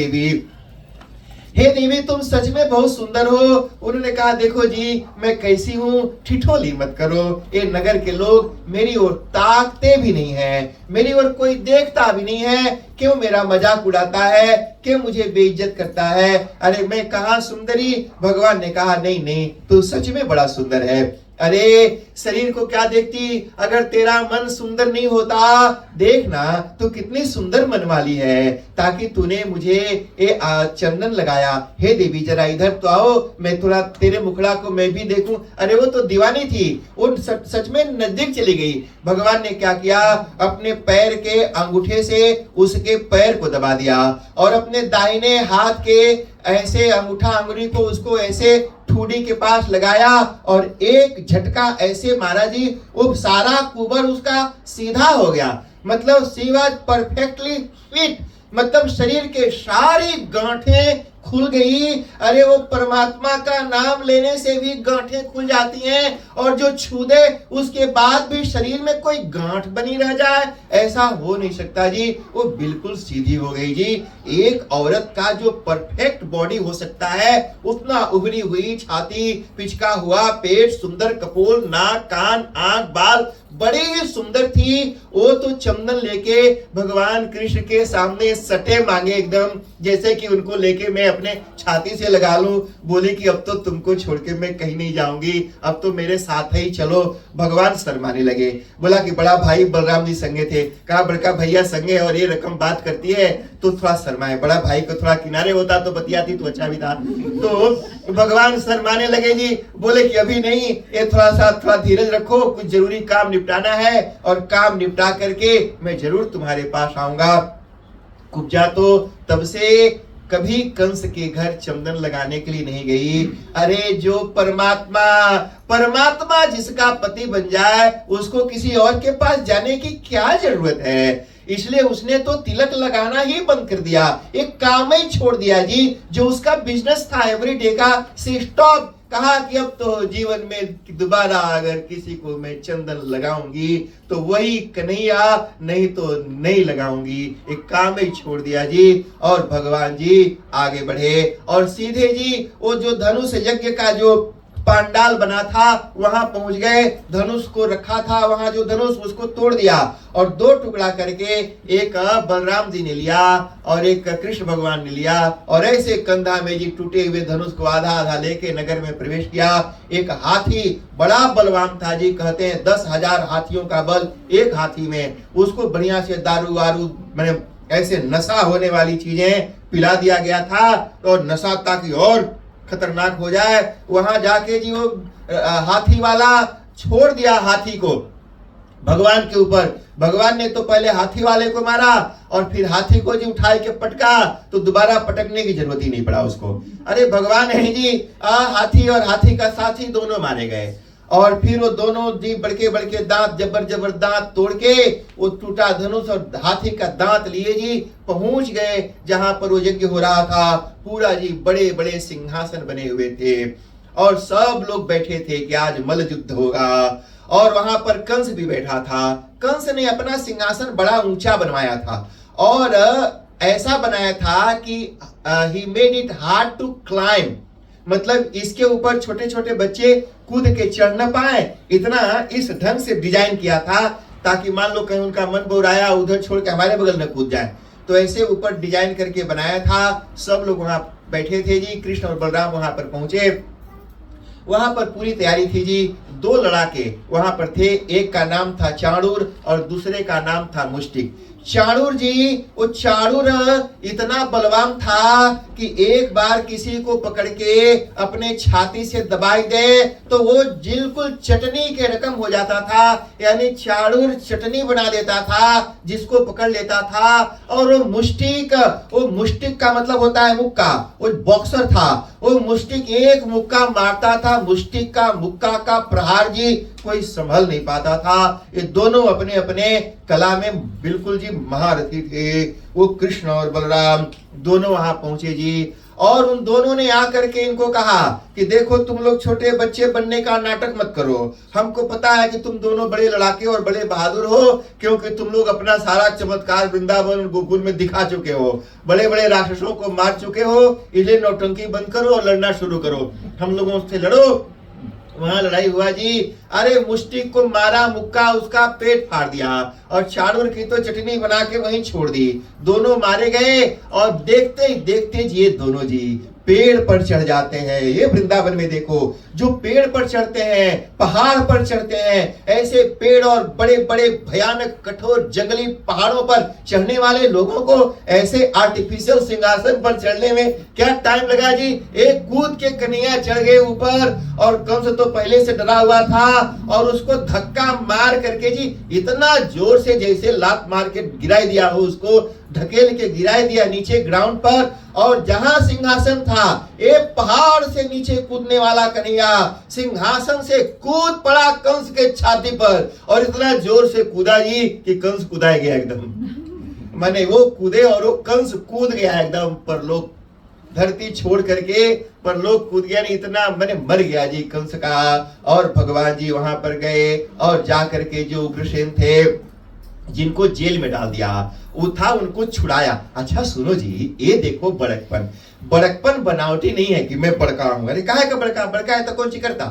देवी तुम सच में बहुत सुंदर हो। उन्होंने कहा देखो जी मैं कैसी हूँ, ठिठोली मत करो, ये नगर के लोग मेरी ओर ताकते भी नहीं है, मेरी ओर कोई देखता भी नहीं है, क्यों मेरा मजाक उड़ाता है, क्यों मुझे बेइज्जत करता है। अरे मैं कहा सुंदरी, भगवान ने कहा नहीं नहीं तू सच में बड़ा सुंदर है। अरे शरीर को क्या देखती, अगर तेरा मन सुंदर नहीं होता, देखना तू कितनी सुंदर मन वाली है, ताकि तूने मुझे ये चंदन लगाया। हे देवी जरा इधर तो आओ, मैं थोड़ा तेरे मुखड़ा को मैं भी देखूं। अरे वो तो दीवानी थी, वो सच में नजदीक चली गई। भगवान ने क्या किया, अपने पैर के अंगूठे से उसके पैर को दबा दिया और अपने दाहिने हाथ के ऐसे अंगूठा अंगुली को उसको ऐसे ठुडी के पास लगाया और एक झटका ऐसे मारा जी, वो सारा कुबर उसका सीधा हो गया। मतलब सी वाज परफेक्टली फिट, मतलब शरीर के सारी गांठें खुल गई। अरे वो परमात्मा का नाम लेने से भी गांठें खुल जाती हैं, और जो छू दे उसके बाद भी शरीर में कोई गांठ बनी रह जाए, ऐसा हो नहीं सकता जी। वो बिल्कुल सीधी हो गई जी। एक औरत का जो परफेक्ट बॉडी हो सकता है, उतना उभरी हुई छाती, पिचका हुआ पेट, सुंदर कपोल, नाक, कान, आंख, बाल बड़ी ही सुंदर थी। वो तो चंदन लेके भगवान कृष्ण के सामने सटे मांगे एकदम, जैसे कि उनको लेके मैं अपने छाती से लगा लूं। बोली कि अब तो तुमको छोड़ के मैं कहीं नहीं जाऊंगी, अब तो मेरे साथ ही चलो। भगवान शर्माने लगे। बोला कि बड़ा भाई बलराम जी संगे थे, कहा बड़का भैया संगे और ये रकम बात करती है तो थोड़ा शर्माए। बड़ा भाई को थोड़ा किनारे होता तो बतियाती तो अच्छा भी था। तो भगवान शर्माने लगे जी। बोले कि अभी नहीं, ये थोड़ा धीरज रखो, कुछ जरूरी काम निपटाना है और काम निपटा करके मैं जरूर तुम्हारे पास आऊंगा। कुब्जा तो तब से कभी कंस के घर चंदन लगाने के लिए नहीं गई। अरे जो परमात्मा जिसका पति बन जाए, उसको किसी और के पास जाने की क्या जरूरत है। इसलिए उसने तो तिलक लगाना ही बंद कर दिया, एक काम ही छोड़ दिया जी। जो उसका बिजनेस था एवरीडे का, स्टॉप। कहा कि अब तो जीवन में दोबारा अगर किसी को मैं चंदन लगाऊंगी तो वही कन्हैया, नहीं तो नहीं लगाऊंगी। एक काम ही छोड़ दिया जी। और भगवान जी आगे बढ़े और सीधे जी वो जो धनुष यज्ञ का जो पांडाल बना था वहां पहुंच गए। धनुष को रखा था वहां, जो धनुष उसको तोड़ दिया और दो टुकड़ा करके एक बलराम जी ने लिया और एक कृष्ण भगवान ने लिया, और ऐसे कंधा में जी टूटे हुए धनुष को आधा आधा लेके नगर में प्रवेश किया। एक हाथी बड़ा बलवान था जी, कहते हैं 10,000 हाथियों का बल एक हाथी में। उसको बढ़िया से दारू वारू मैंने ऐसे नशा होने वाली चीजें पिला दिया गया था और नशा ताकि और खतरनाक हो जाए। वहां जाके जी वो हाथी वाला छोड़ दिया हाथी को भगवान के ऊपर। भगवान ने तो पहले हाथी वाले को मारा और फिर हाथी को जी उठाए के पटका, तो दोबारा पटकने की जरूरत ही नहीं पड़ा उसको। अरे भगवान है जी, हाथी और हाथी का साथी दोनों मारे गए। और फिर वो दोनों जी बड़के बड़के दांत, जबर जबर दांत तोड़ के वो टूटा धनुष और हाथी का दांत लिए जी पहुंच गए जहां पर वो यज्ञ हो रहा था। पूरा जी बड़े बड़े सिंहासन बने हुए थे और सब लोग बैठे थे कि आज मल्ल युद्ध होगा। और वहां पर कंस भी बैठा था। कंस ने अपना सिंहासन बड़ा ऊंचा बनवाया था और ऐसा बनाया था कि he made it hard to climb, मतलब इसके ऊपर छोटे छोटे बच्चे कूद के चढ़ न पाए, इतना इस ढंग से डिजाइन किया था ताकि मान लो कहीं उनका मन बोराया उधर छोड़ के हमारे बगल में कूद जाए, तो ऐसे ऊपर डिजाइन करके बनाया था। सब लोग वहां बैठे थे जी। कृष्ण और बलराम वहां पर पहुंचे। वहां पर पूरी तैयारी थी जी। दो लड़ाके वहां पर थे, एक का नाम था चाणूर और दूसरे का नाम था मुष्टिक। चाणूर जी, वो चाणूर इतना बलवान था कि एक बार किसी को पकड़ के अपने छाती से दबाई दे तो वो बिल्कुल चटनी के रकम हो जाता था, यानी चाणूर चटनी बना देता था जिसको पकड़ लेता था। और वो मुष्टिक का मतलब होता है मुक्का, वो बॉक्सर था। वो मुष्टिक एक मुक्का मारता था, मुष्टिक का मुक्का का प्रहार जी कोई संभल नहीं पाता था। ये दोनों अपने अपने कला में बिल्कुल जी महारथी थे। वो कृष्ण और बलराम दोनों वहां पहुंचे जी और उन दोनों ने आकर के इनको कहा कि देखो तुम लोग छोटे बच्चे बनने का नाटक मत करो, हमको पता है कि तुम दोनों बड़े लड़ाके और बड़े बहादुर हो, क्योंकि तुम लोग अपना सारा चमत्कार वृंदावन गोकुल में दिखा चुके हो, बड़े बड़े राक्षसों को मार चुके हो, इसलिए नौटंकी बंद करो और लड़ना शुरू करो, हम लोगों से लड़ो। वहां लड़ाई हुआ जी। अरे मुष्टिक को मारा मुक्का, उसका पेट फाड़ दिया और चाणूर की तो चटनी बना के वहीं छोड़ दी। दोनों मारे गए और देखते ही देखते जी ये दोनों जी पेड़ पर चढ़ जाते हैं। ये वृंदावन में देखो, जो पेड़ पर चढ़ते हैं, पहाड़ पर चढ़ते हैं, ऐसे पेड़ और बड़े बड़े भयानक कठोर जंगली पहाड़ों पर चढ़ने वाले लोगों को ऐसे आर्टिफिशियल सिंहासन पर चढ़ने में क्या टाइम लगा जी। एक कूद के कन्हैया चढ़ गए ऊपर और कंस तो पहले से डरा हुआ था और उसको धक्का मार करके जी इतना जोर से जैसे लात मार के गिरा दिया हो, उसको ढकेल के गिरा दिया नीचे ग्राउंड पर। और जहां सिंहासन था, एक पहाड़ से नीचे कूदने वाला कन्हैया सिंहासन से कूद पड़ा कंस के छाती पर और इतना जोर से कूदा जी कि कंस कूदा गया एकदम। माने वो कूदे और वो कंस कूद गया एकदम परलोक, धरती छोड़ करके परलोक कूद गया। नहीं इतना मैंने मर गया जी कंस का। और भगवान जी वहां पर गए और जाकर के जो उग्रसेन थे जिनको जेल में डाल दिया वो था, उनको छुड़ाया। अच्छा सुनो जी, ये देखो बड़कपन बनावटी नहीं है कि मैं बड़का हूं। अरे काहे का बड़का है तो कौन सी करता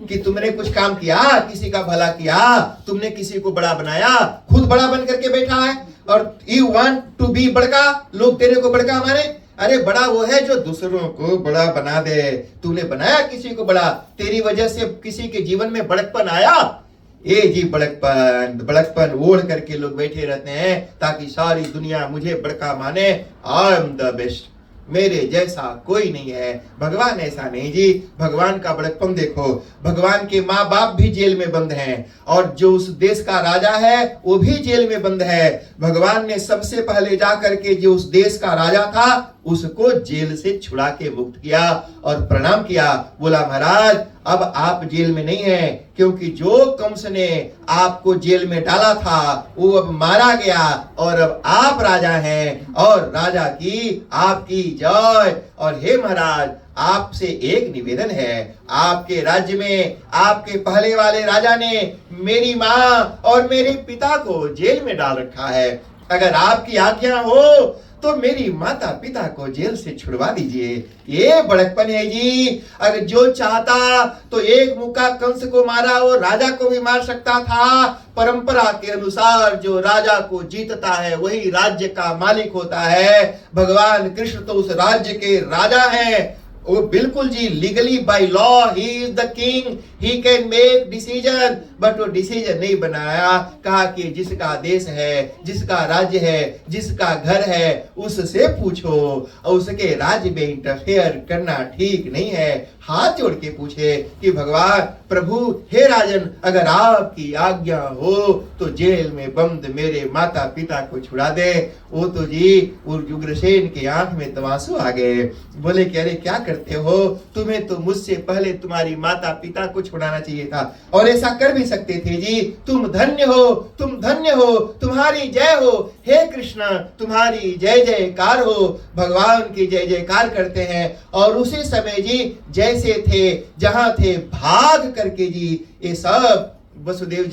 कि तुमने कुछ काम किया, किसी का भला किया, तुमने किसी को बड़ा बनाया, खुद बड़ा बन करके बैठा है और यू वांट टू बी बड़का, लोग तेरे को बड़का माने। अरे बड़ा वो है जो दूसरों को बड़ा बना दे। तूने बनाया किसी को बड़ा, तेरी वजह से किसी के जीवन में बड़कपन आया। ये जी बड़कपन ओढ़ करके लोग बैठे रहते हैं ताकि सारी दुनिया मुझे बड़का माने। आई एम द बेस्ट, मेरे जैसा कोई नहीं है। भगवान ऐसा नहीं जी। भगवान का बड़कपन देखो, भगवान के माँ बाप भी जेल में बंद हैं और जो उस देश का राजा है वो भी जेल में बंद है। भगवान ने सबसे पहले जाकर के जो उस देश का राजा था उसको जेल से छुड़ा के मुक्त किया और प्रणाम किया, बोला महाराज अब आप जेल में नहीं हैं, क्योंकि जो कंस ने आपको जेल में डाला था वो अब मारा गया और अब आप राजा हैं और राजा की आपकी जय। और हे महाराज आपसे एक निवेदन है, आपके राज्य में आपके पहले वाले राजा ने मेरी माँ और मेरे पिता को जेल में डाल रखा है, अगर आपकी आज्ञा हो तो मेरी माता पिता को जेल से छुड़वा दीजिए। ये बड़कपन है जी। अगर जो चाहता तो एक मुक्का कंस को मारा वो राजा को भी मार सकता था। परंपरा के अनुसार जो राजा को जीतता है वही राज्य का मालिक होता है। भगवान कृष्ण तो उस राज्य के राजा हैं। वो बिल्कुल जी legally by law he is the king, he can make decision, but वो डिसीजन नहीं बनाया। कहा कि जिसका देश है, जिसका राज्य है, जिसका घर है, उससे पूछो, और उसके राज्य में इंटरफेयर करना ठीक नहीं है। हाथ जोड़ के पूछे कि भगवान प्रभु हे राजन, अगर आपकी आज्ञा हो तो जेल में बंद मेरे माता पिता को छुड़ा दे। वो तो जी उग्रसेन के आंख में तमाशू आ गए। बोले कि अरे क्या करते हो, तुम्हें तो मुझसे पहले तुम्हारी माता पिता को छुड़ाना चाहिए था, और ऐसा कर भी सकते थे जी। तुम धन्य हो, तुम धन्य हो, तुम्हारी जय हो हे कृष्ण, तुम्हारी जय जयकार हो। भगवान की जय जयकार करते हैं। और उसी समय जी जैसे थे जहां थे, भाग करके जी ये सब वसुदेव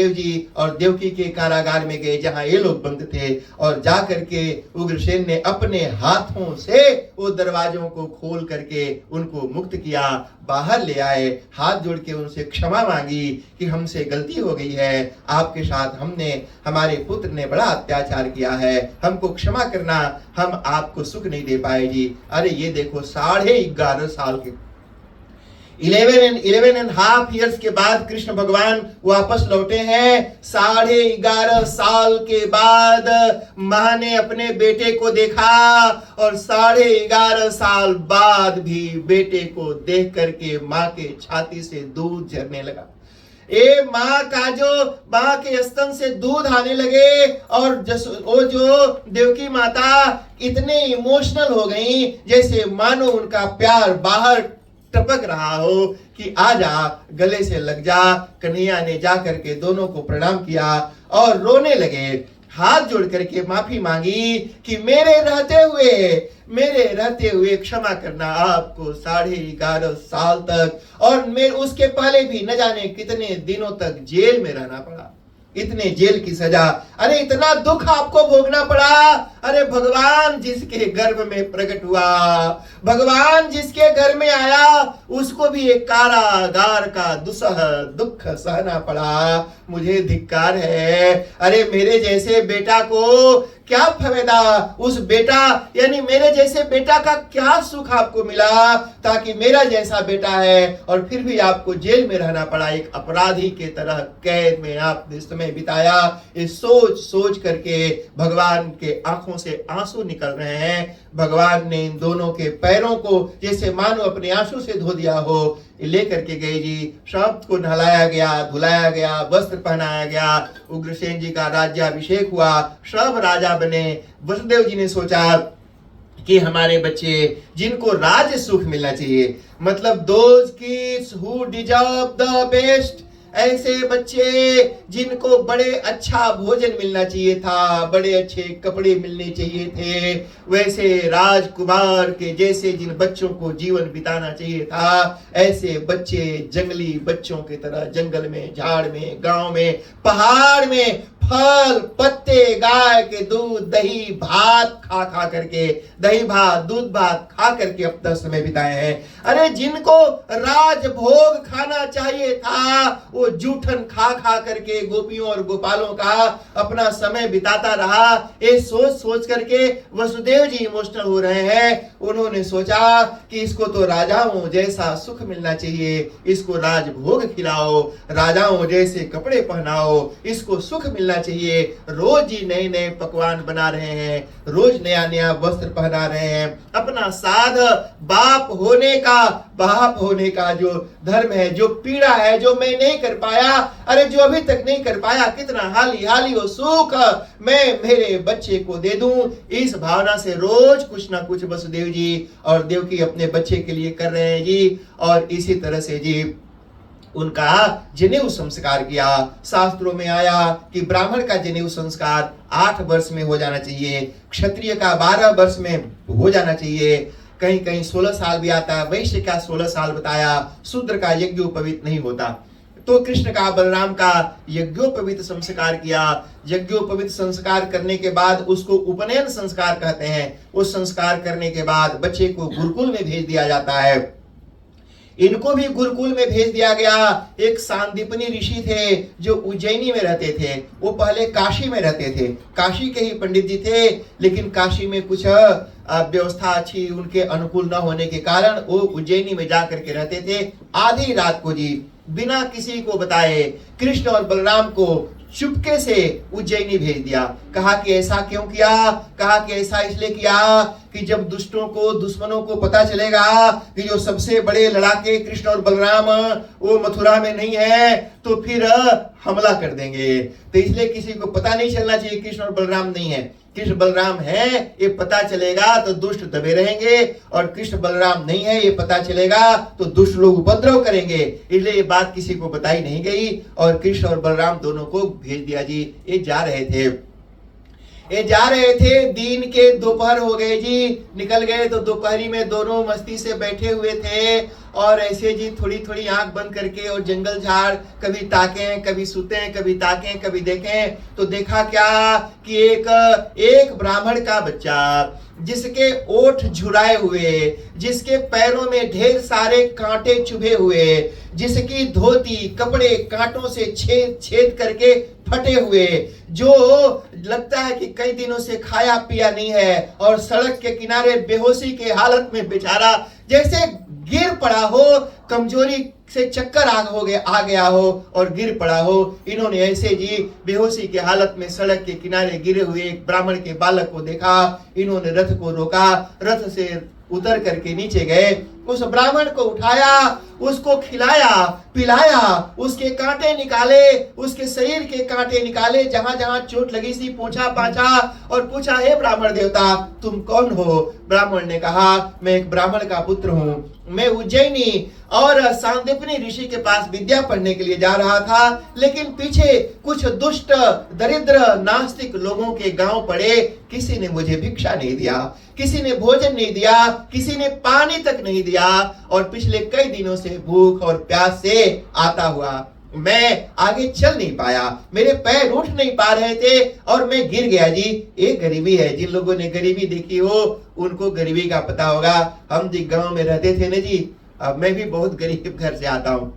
जी और देवकी के कारागार में गए जहां ये लोग बंद थे, और जा करके उग्रसेन ने अपने हाथों से वो दरवाजों को खोल करके उनको मुक्त किया, बाहर ले आए। हाथ जोड़ के उनसे क्षमा मांगी कि हमसे गलती हो गई है, आपके साथ हमारे पुत्र ने बड़ा अत्याचार किया है, हमको क्षमा करना, हम आपको सुख नहीं दे पाए जी। अरे ये देखो 11.5 साल के 11.5 years के बाद कृष्ण भगवान वापस लौटे हैं। 11.5 साल के बाद माँ ने अपने बेटे को देखा, और 11.5 साल बाद भी बेटे को देख करके माँ के छाती से दूध झरने लगा। माँ के स्तन से दूध आने लगे, और वो जो देवकी माता इतने इमोशनल हो गई जैसे मानो उनका प्यार बाहर टपक रहा हो कि आ जा, गले से लग जा। कन्हैया ने जा करके दोनों को प्रणाम किया और रोने लगे, हाथ जोड़ करके माफी मांगी कि मेरे रहते हुए क्षमा करना आपको 11.5 साल तक, और मैं उसके पहले भी न जाने कितने दिनों तक जेल में रहना पड़ा, इतने जेल की सजा। अरे इतना दुख आपको भोगना पड़ा। अरे भगवान जिसके गर्भ में प्रकट हुआ, भगवान जिसके घर में आया, उसको भी एक कारागार का दुख सहना पड़ा। मुझे धिक्कार है। अरे मेरे जैसे बेटा को क्या फायदा, उस बेटा यानी मेरे जैसे बेटा का क्या सुख आपको मिला, ताकि मेरा जैसा बेटा है और फिर भी आपको जेल में रहना पड़ा, एक अपराधी के तरह कैद में आपने समय बिताया। इस सोच करके भगवान के आंखों से आंसू निकल रहे हैं। भगवान ने इन दोनों के पैरों को जैसे मानो अपने आंसू से धो दिया हो, लेकर के गए जी। सब को नहलाया गया, धुलाया गया, वस्त्र पहनाया गया। उग्रसेन जी का राज्याभिषेक हुआ, सब राजा बने। वसुदेव जी ने सोचा कि हमारे बच्चे जिनको राज्य सुख मिलना चाहिए, मतलब those kids who deserve the best, ऐसे बच्चे जिनको बड़े अच्छा भोजन मिलना चाहिए था, बड़े अच्छे कपड़े मिलने चाहिए थे, वैसे राजकुमार के जैसे जिन बच्चों को जीवन बिताना चाहिए था, ऐसे बच्चे जंगली बच्चों की तरह जंगल में, झाड़ में, गांव में, पहाड़ में फल पत्ते, गाय के दूध, दही भात खा करके, दही भात दूध भात खा करके अपना समय बिताए हैं। अरे जिनको राजभोग खाना चाहिए था, वो जूठन खा करके गोपियों और गोपालों का अपना समय बिताता रहा। ये सोच करके वसुदेव जी इमोशनल हो रहे हैं। उन्होंने सोचा कि इसको तो राजाओं जैसा सुख मिलना चाहिए, इसको राजभोग खिलाओ, राजाओं जैसे कपड़े पहनाओ, इसको सुख मिलना चाहिए। रोज ही नए नए पकवान बना रहे हैं, रोज नया नया वस्त्र पहना रहे हैं। अपना साध बाप होने का जो धर्म है, जो पीड़ा है, जो मैं नहीं कर पाया, अरे जो अभी तक नहीं कर पाया, कितना हाली वो सुख मैं मेरे बच्चे को दे दूं, इस भावना से रोज कुछ ना कुछ वसुदेव जी और देवकी अपने बच्चे के लिए कर रहे हैं जी। और इसी तरह से जी उनका जनेऊ संस्कार किया। शास्त्रों में आया कि ब्राह्मण का जनेऊ संस्कार 8 वर्ष में हो जाना चाहिए, क्षत्रिय का 12 वर्ष में हो जाना चाहिए, कहीं कहीं 16 साल भी आता है, वैश्य का 16 साल बताया। शूद्र का यज्ञोपवीत नहीं होता। तो कृष्ण का बलराम का यज्ञोपवीत संस्कार किया। यज्ञोपवीत संस्कार करने के बाद उसको उपनयन संस्कार कहते हैं। उस संस्कार करने के बाद बच्चे को गुरुकुल में भेज दिया जाता है। इनको भी गुरुकुल में भेज दिया गया। एक सांदीपनी ऋषि थे जो उज्जैनी में रहते थे, वो पहले काशी में रहते थे, काशी के ही पंडित जी थे, लेकिन काशी में कुछ व्यवस्था अच्छी उनके अनुकूल न होने के कारण वो उज्जैनी में जा करके रहते थे। आधी रात को जी बिना किसी को बताए कृष्ण और बलराम को चुपके से उज्जैनी भेज दिया। कहा कि ऐसा क्यों किया? कहा कि ऐसा इसलिए किया कि जब दुष्टों को दुश्मनों को पता चलेगा कि जो सबसे बड़े लड़ाके कृष्ण और बलराम वो मथुरा में नहीं है तो फिर हमला कर देंगे। तो इसलिए किसी को पता नहीं चलना चाहिए कृष्ण और बलराम नहीं है। कृष्ण बलराम है ये पता चलेगा तो दुष्ट दबे रहेंगे, और कृष्ण बलराम नहीं है ये पता चलेगा तो दुष्ट लोग उपद्रव करेंगे। इसलिए ये बात किसी को बताई नहीं गई और कृष्ण और बलराम दोनों को भेज दिया जी। ये जा रहे थे दिन के दोपहर हो गए जी, निकल गए तो दोपहरी में दोनों मस्ती से बैठे हुए थे और ऐसे जी थोड़ी थोड़ी आंख बंद करके और जंगल झाड़ कभी ताकें कभी सुतें कभी ताकें कभी देखें तो देखा क्या कि एक ब्राह्मण का बच्चा जिसके ओठ झुराए हुए, जिसके पैरों में ढेर सारे कांटे चुभे हुए, जिसकी धोती कपड़े कांटों से छेद करके फटे हुए, जो लगता है कि कई दिनों से खाया पिया नहीं है और सड़क के किनारे बेहोशी के हालत में बेचारा जैसे गिर पड़ा हो, कमजोरी से चक्कर आ गया हो और गिर पड़ा हो। इन्होंने ऐसे जी बेहोशी के हालत में सड़क के किनारे गिरे हुए एक ब्राह्मण के बालक को देखा। इन्होंने रथ को रोका, रथ से उतर करके नीचे गए, उस ब्राह्मण को उठाया, उसको खिलाया पिलाया, उसके कांटे निकाले, उसके शरीर के कांटे निकाले, जहां जहां चोट लगी थी पोंछा पाछा और पूछा, हे ब्राह्मण देवता तुम कौन हो? ब्राह्मण ने कहा, मैं एक ब्राह्मण का पुत्र हूं, मैं उज्जैनी और सांदीपनि ऋषि के पास विद्या पढ़ने के लिए जा रहा था, लेकिन पीछे कुछ दुष्ट दरिद्र नास्तिक लोगों के गांव पड़े, किसी ने मुझे भिक्षा नहीं दिया, किसी ने भोजन नहीं दिया, किसी ने पानी तक नहीं दिया और पिछले कई दिनों से भूख और प्यास से आता हुआ मैं आगे चल नहीं पाया, मेरे पैर उठ नहीं पा रहे थे और मैं गिर गया जी। ये गरीबी है। जिन लोगों ने गरीबी देखी हो उनको गरीबी का पता होगा। हम जी गांव में रहते थे ना जी, अब मैं भी बहुत गरीब घर से आता हूं।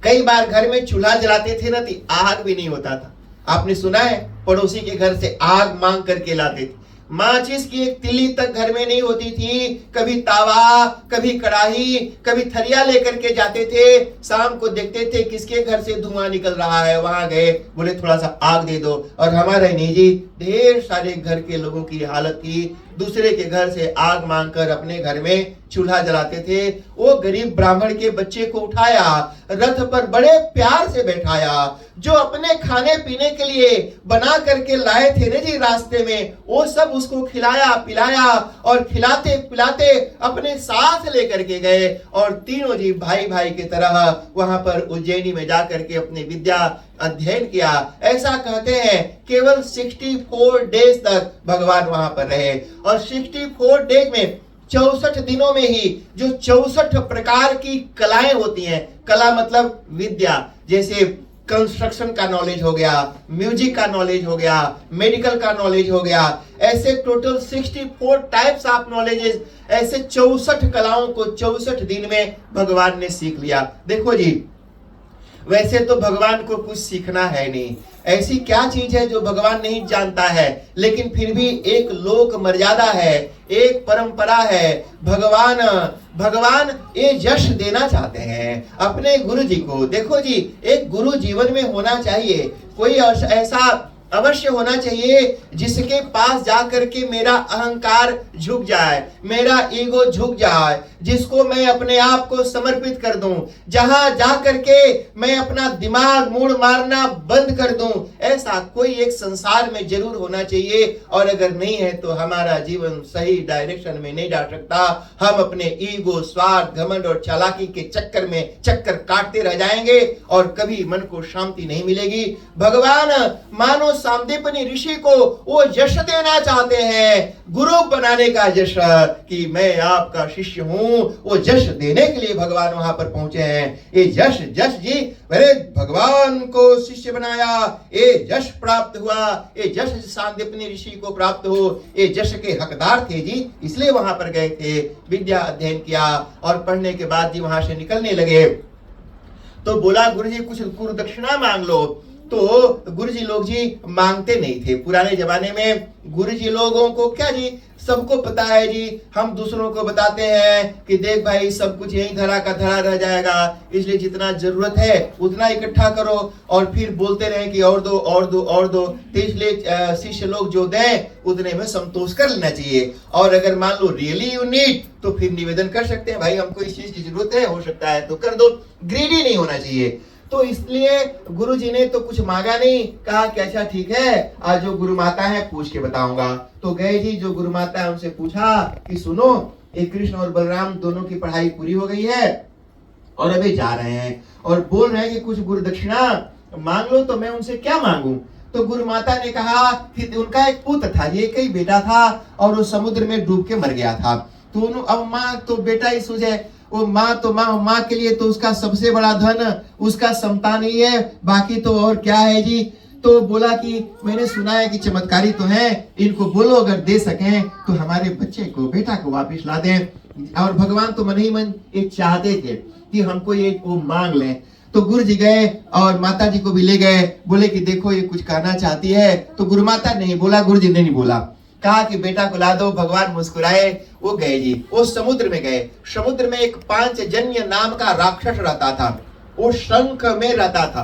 कई बार घर में चूल्हा जलाते थे ना तो आग भी नहीं होता था। आपने सुना है पड़ोसी के घर से आग मांग करके लाते थे। माचिस की एक तिल्ली तक घर में नहीं होती थी। कभी तावा, कभी कढ़ाई, कभी थरिया लेकर के जाते थे। शाम को देखते थे किसके घर से धुआं निकल रहा है, वहां गए, बोले थोड़ा सा आग दे दो। और हमारे नहीं जी, ढेर सारे घर के लोगों की हालत थी, दूसरे के घर से आग मांगकर अपने घर में चूल्हा जलाते थे। वो गरीब ब्राह्मण के बच्चे को उठाया, रथ पर बड़े प्यार से बैठाया, जो अपने खाने पीने के लिए बना करके लाए थे ना जी रास्ते में, वो सब उसको खिलाया पिलाया और खिलाते पिलाते अपने साथ लेकर के गए और तीनों जी भाई भाई की तरह वहां पर उज्जैनी में जाकर के अपनी विद्या अध्ययन किया। ऐसा कहते हैं केवल 64 डेज तक भगवान वहां पर रहे और 64 डेज में 64 दिनों में ही जो 64 प्रकार की कलाएं होती हैं, कला मतलब विद्या, जैसे कंस्ट्रक्शन का नॉलेज हो गया, म्यूजिक का नॉलेज हो गया, मेडिकल का नॉलेज हो गया, ऐसे टोटल 64 टाइप्स ऑफ नॉलेजेस, ऐसे 64 कलाओं को 64 दिन में भगवान ने सीख लिया। देखो जी, वैसे तो भगवान को कुछ सीखना है नहीं, ऐसी क्या चीज है जो भगवान नहीं जानता है, लेकिन फिर भी एक लोक मर्यादा है, एक परंपरा है। भगवान ये यश देना चाहते हैं अपने गुरु जी को। देखो जी, एक गुरु जीवन में होना चाहिए, कोई ऐसा अवश्य होना चाहिए जिसके पास जाकर के मेरा अहंकार झुक जाए, मेरा ईगो झुक जाए, जिसको मैं अपने आप को समर्पित कर दूं, जहां जाकर के मैं अपना दिमाग मूड मारना बंद कर दूं। ऐसा कोई एक संसार में जरूर होना चाहिए, और अगर नहीं है तो हमारा जीवन सही डायरेक्शन में नहीं जा सकता। हम अपने ईगो, स्वार्थ, घमंड और चालाकी के चक्कर में चक्कर काटते रह जाएंगे और कभी मन को शांति नहीं मिलेगी। भगवान मानो सांदीपनि ऋषि को वो यश देना चाहते हैं, गुरु बनाने का यश, कि मैं आपका शिष्य हूं, वो यश देने के लिए भगवान वहां पर पहुंचे हैं। ये यश जी, मेरे भगवान को शिष्य बनाया, ये यश प्राप्त हुआ, ये यश सांदीपनि ऋषि को प्राप्त हो, ये यश के हकदार थे जी, इसलिए वहां पर गए थे, विद्या अध्ययन किया और पढ़ने के बाद जी वहां से निकलने लगे। तो बोला गुरुजी कुछ गुरु दक्षिणा मांग लो, तो गुरुजी लोग जी मांगते नहीं थे। पुराने जमाने में गुरुजी लोगों को क्या जी, सबको पता है जी, हम दूसरों को बताते हैं कि देख भाई सब कुछ यही धरा का धरा रह जाएगा, इसलिए जितना जरूरत है उतना इकट्ठा करो, और फिर बोलते रहे कि और दो और दो और दो। तो इसलिए शिष्य लोग जो दें उतने में संतोष कर लेना चाहिए। और अगर मान लो रियली यू नीड तो फिर निवेदन कर सकते हैं, भाई हमको इस चीज की जरूरत है, हो सकता है तो कर दो। ग्रीडी नहीं होना चाहिए। तो इसलिए गुरु जी ने तो कुछ मांगा नहीं, कहा कि अच्छा ठीक है, आज जो गुरु माता है पूछ के बताऊंगा। तो गए जी, जो गुरु माता है उनसे पूछा कि सुनो, एक कृष्ण और बलराम दोनों की पढ़ाई पूरी हो गई है और अभी जा रहे हैं और बोल रहे हैं कि कुछ गुरु दक्षिणा मांग लो, तो मैं उनसे क्या मांगू। तो गुरु माता ने कहा कि उनका एक पुत्र था, ये कई बेटा था और वो समुद्र में डूब के मर गया था। तो अब माँ तो बेटा ही सूझे, वो माँ के लिए तो उसका सबसे बड़ा धन उसका संतान ही है, बाकी तो और क्या है जी। तो बोला कि मैंने सुना है कि चमत्कारी तो है, इनको बोलो अगर दे सकें तो हमारे बच्चे को, बेटा को वापस ला दें। और भगवान तो मन ही मन ये चाहते थे कि हमको ये वो मांग लें। तो गुरु जी गए और माता जी को भी ले गए, बोले कि देखो ये कुछ कहना चाहती है। तो गुरु माता नहीं बोला, गुरु जी ने नहीं बोला, कहा कि बेटा को ला दो। भगवान मुस्कुराए, वो गए जी, वो समुद्र में गए। समुद्र में एक पांचजन्य नाम का राक्षस रहता था, वो शंख में रहता था।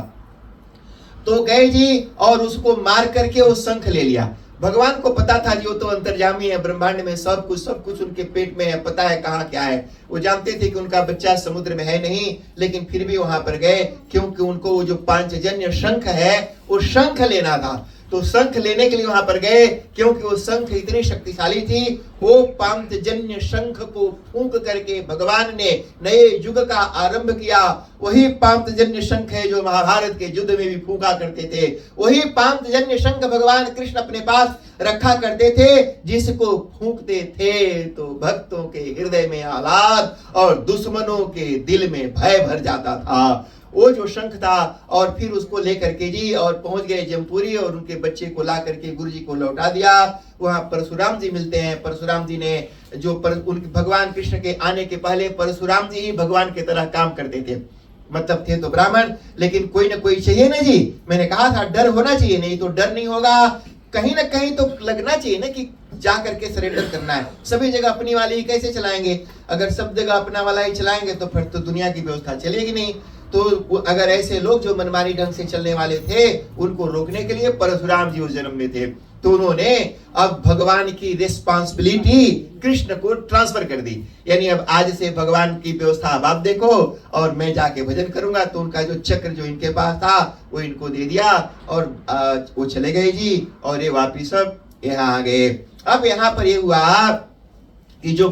तो गए जी और उसको मार करके वो शंख ले लिया। भगवान को पता था जी, वो तो अंतर्यामी है, ब्रह्मांड में सब कुछ उनके पेट में है, पता है कहाँ क्या है। वो जानते थे कि उनका बच्चा समुद्र में है नहीं, लेकिन फिर भी वहां पर गए, क्योंकि उनको वो जो पांचजन्य शंख है वो शंख लेना था। तो शंख लेने के लिए वहां पर गए, क्योंकि वो शंख इतनी शक्तिशाली थी। वो पांचजन्य शंख को फूंक करके भगवान ने नए युग का आरंभ किया। वही पांचजन्य शंख है जो महाभारत के युद्ध में भी फूंका करते थे। वही पांचजन्य शंख भगवान कृष्ण अपने पास रखा करते थे, जिसको फूंकते थे तो भक्तों के हृदय में आह्लाद और दुश्मनों के दिल में भय भर जाता था। वो जो शंख था, और फिर उसको लेकर के जी और पहुंच गए जमपुरी, और उनके बच्चे को ला करके गुरु जी को लौटा दिया। वहां परशुराम जी मिलते हैं। परशुराम जी ने जो उनके भगवान कृष्ण के आने के पहले परशुराम जी ही भगवान की तरह काम करते थे, मतलब थे तो ब्राह्मण, लेकिन कोई ना कोई चाहिए ना जी। मैंने कहा था डर होना चाहिए, नहीं तो डर नहीं होगा। कहीं ना कहीं तो लगना चाहिए ना कि जा करके सरेंडर करना है। सभी जगह अपनी वाली ही कैसे चलाएंगे? अगर सब जगह अपना वाला ही चलाएंगे तो फिर तो दुनिया की व्यवस्था चलेगी नहीं। तो अगर ऐसे लोग जो मनमानी ढंग से चलने वाले थे, उनको रोकने के लिए परशुराम जी उस जन्म में थे। तो उन्होंने अब भगवान की रिस्पांसिबिलिटी कृष्ण को ट्रांसफर कर दी, यानी अब आज से भगवान की व्यवस्था अब आप देखो और मैं जाके भजन करूंगा। तो उनका जो चक्र जो इनके पास था वो इनको दे दिया और वो चले गए जी, और ये वापिस अब यहाँ आ गए। अब यहाँ पर ये हुआ कि जो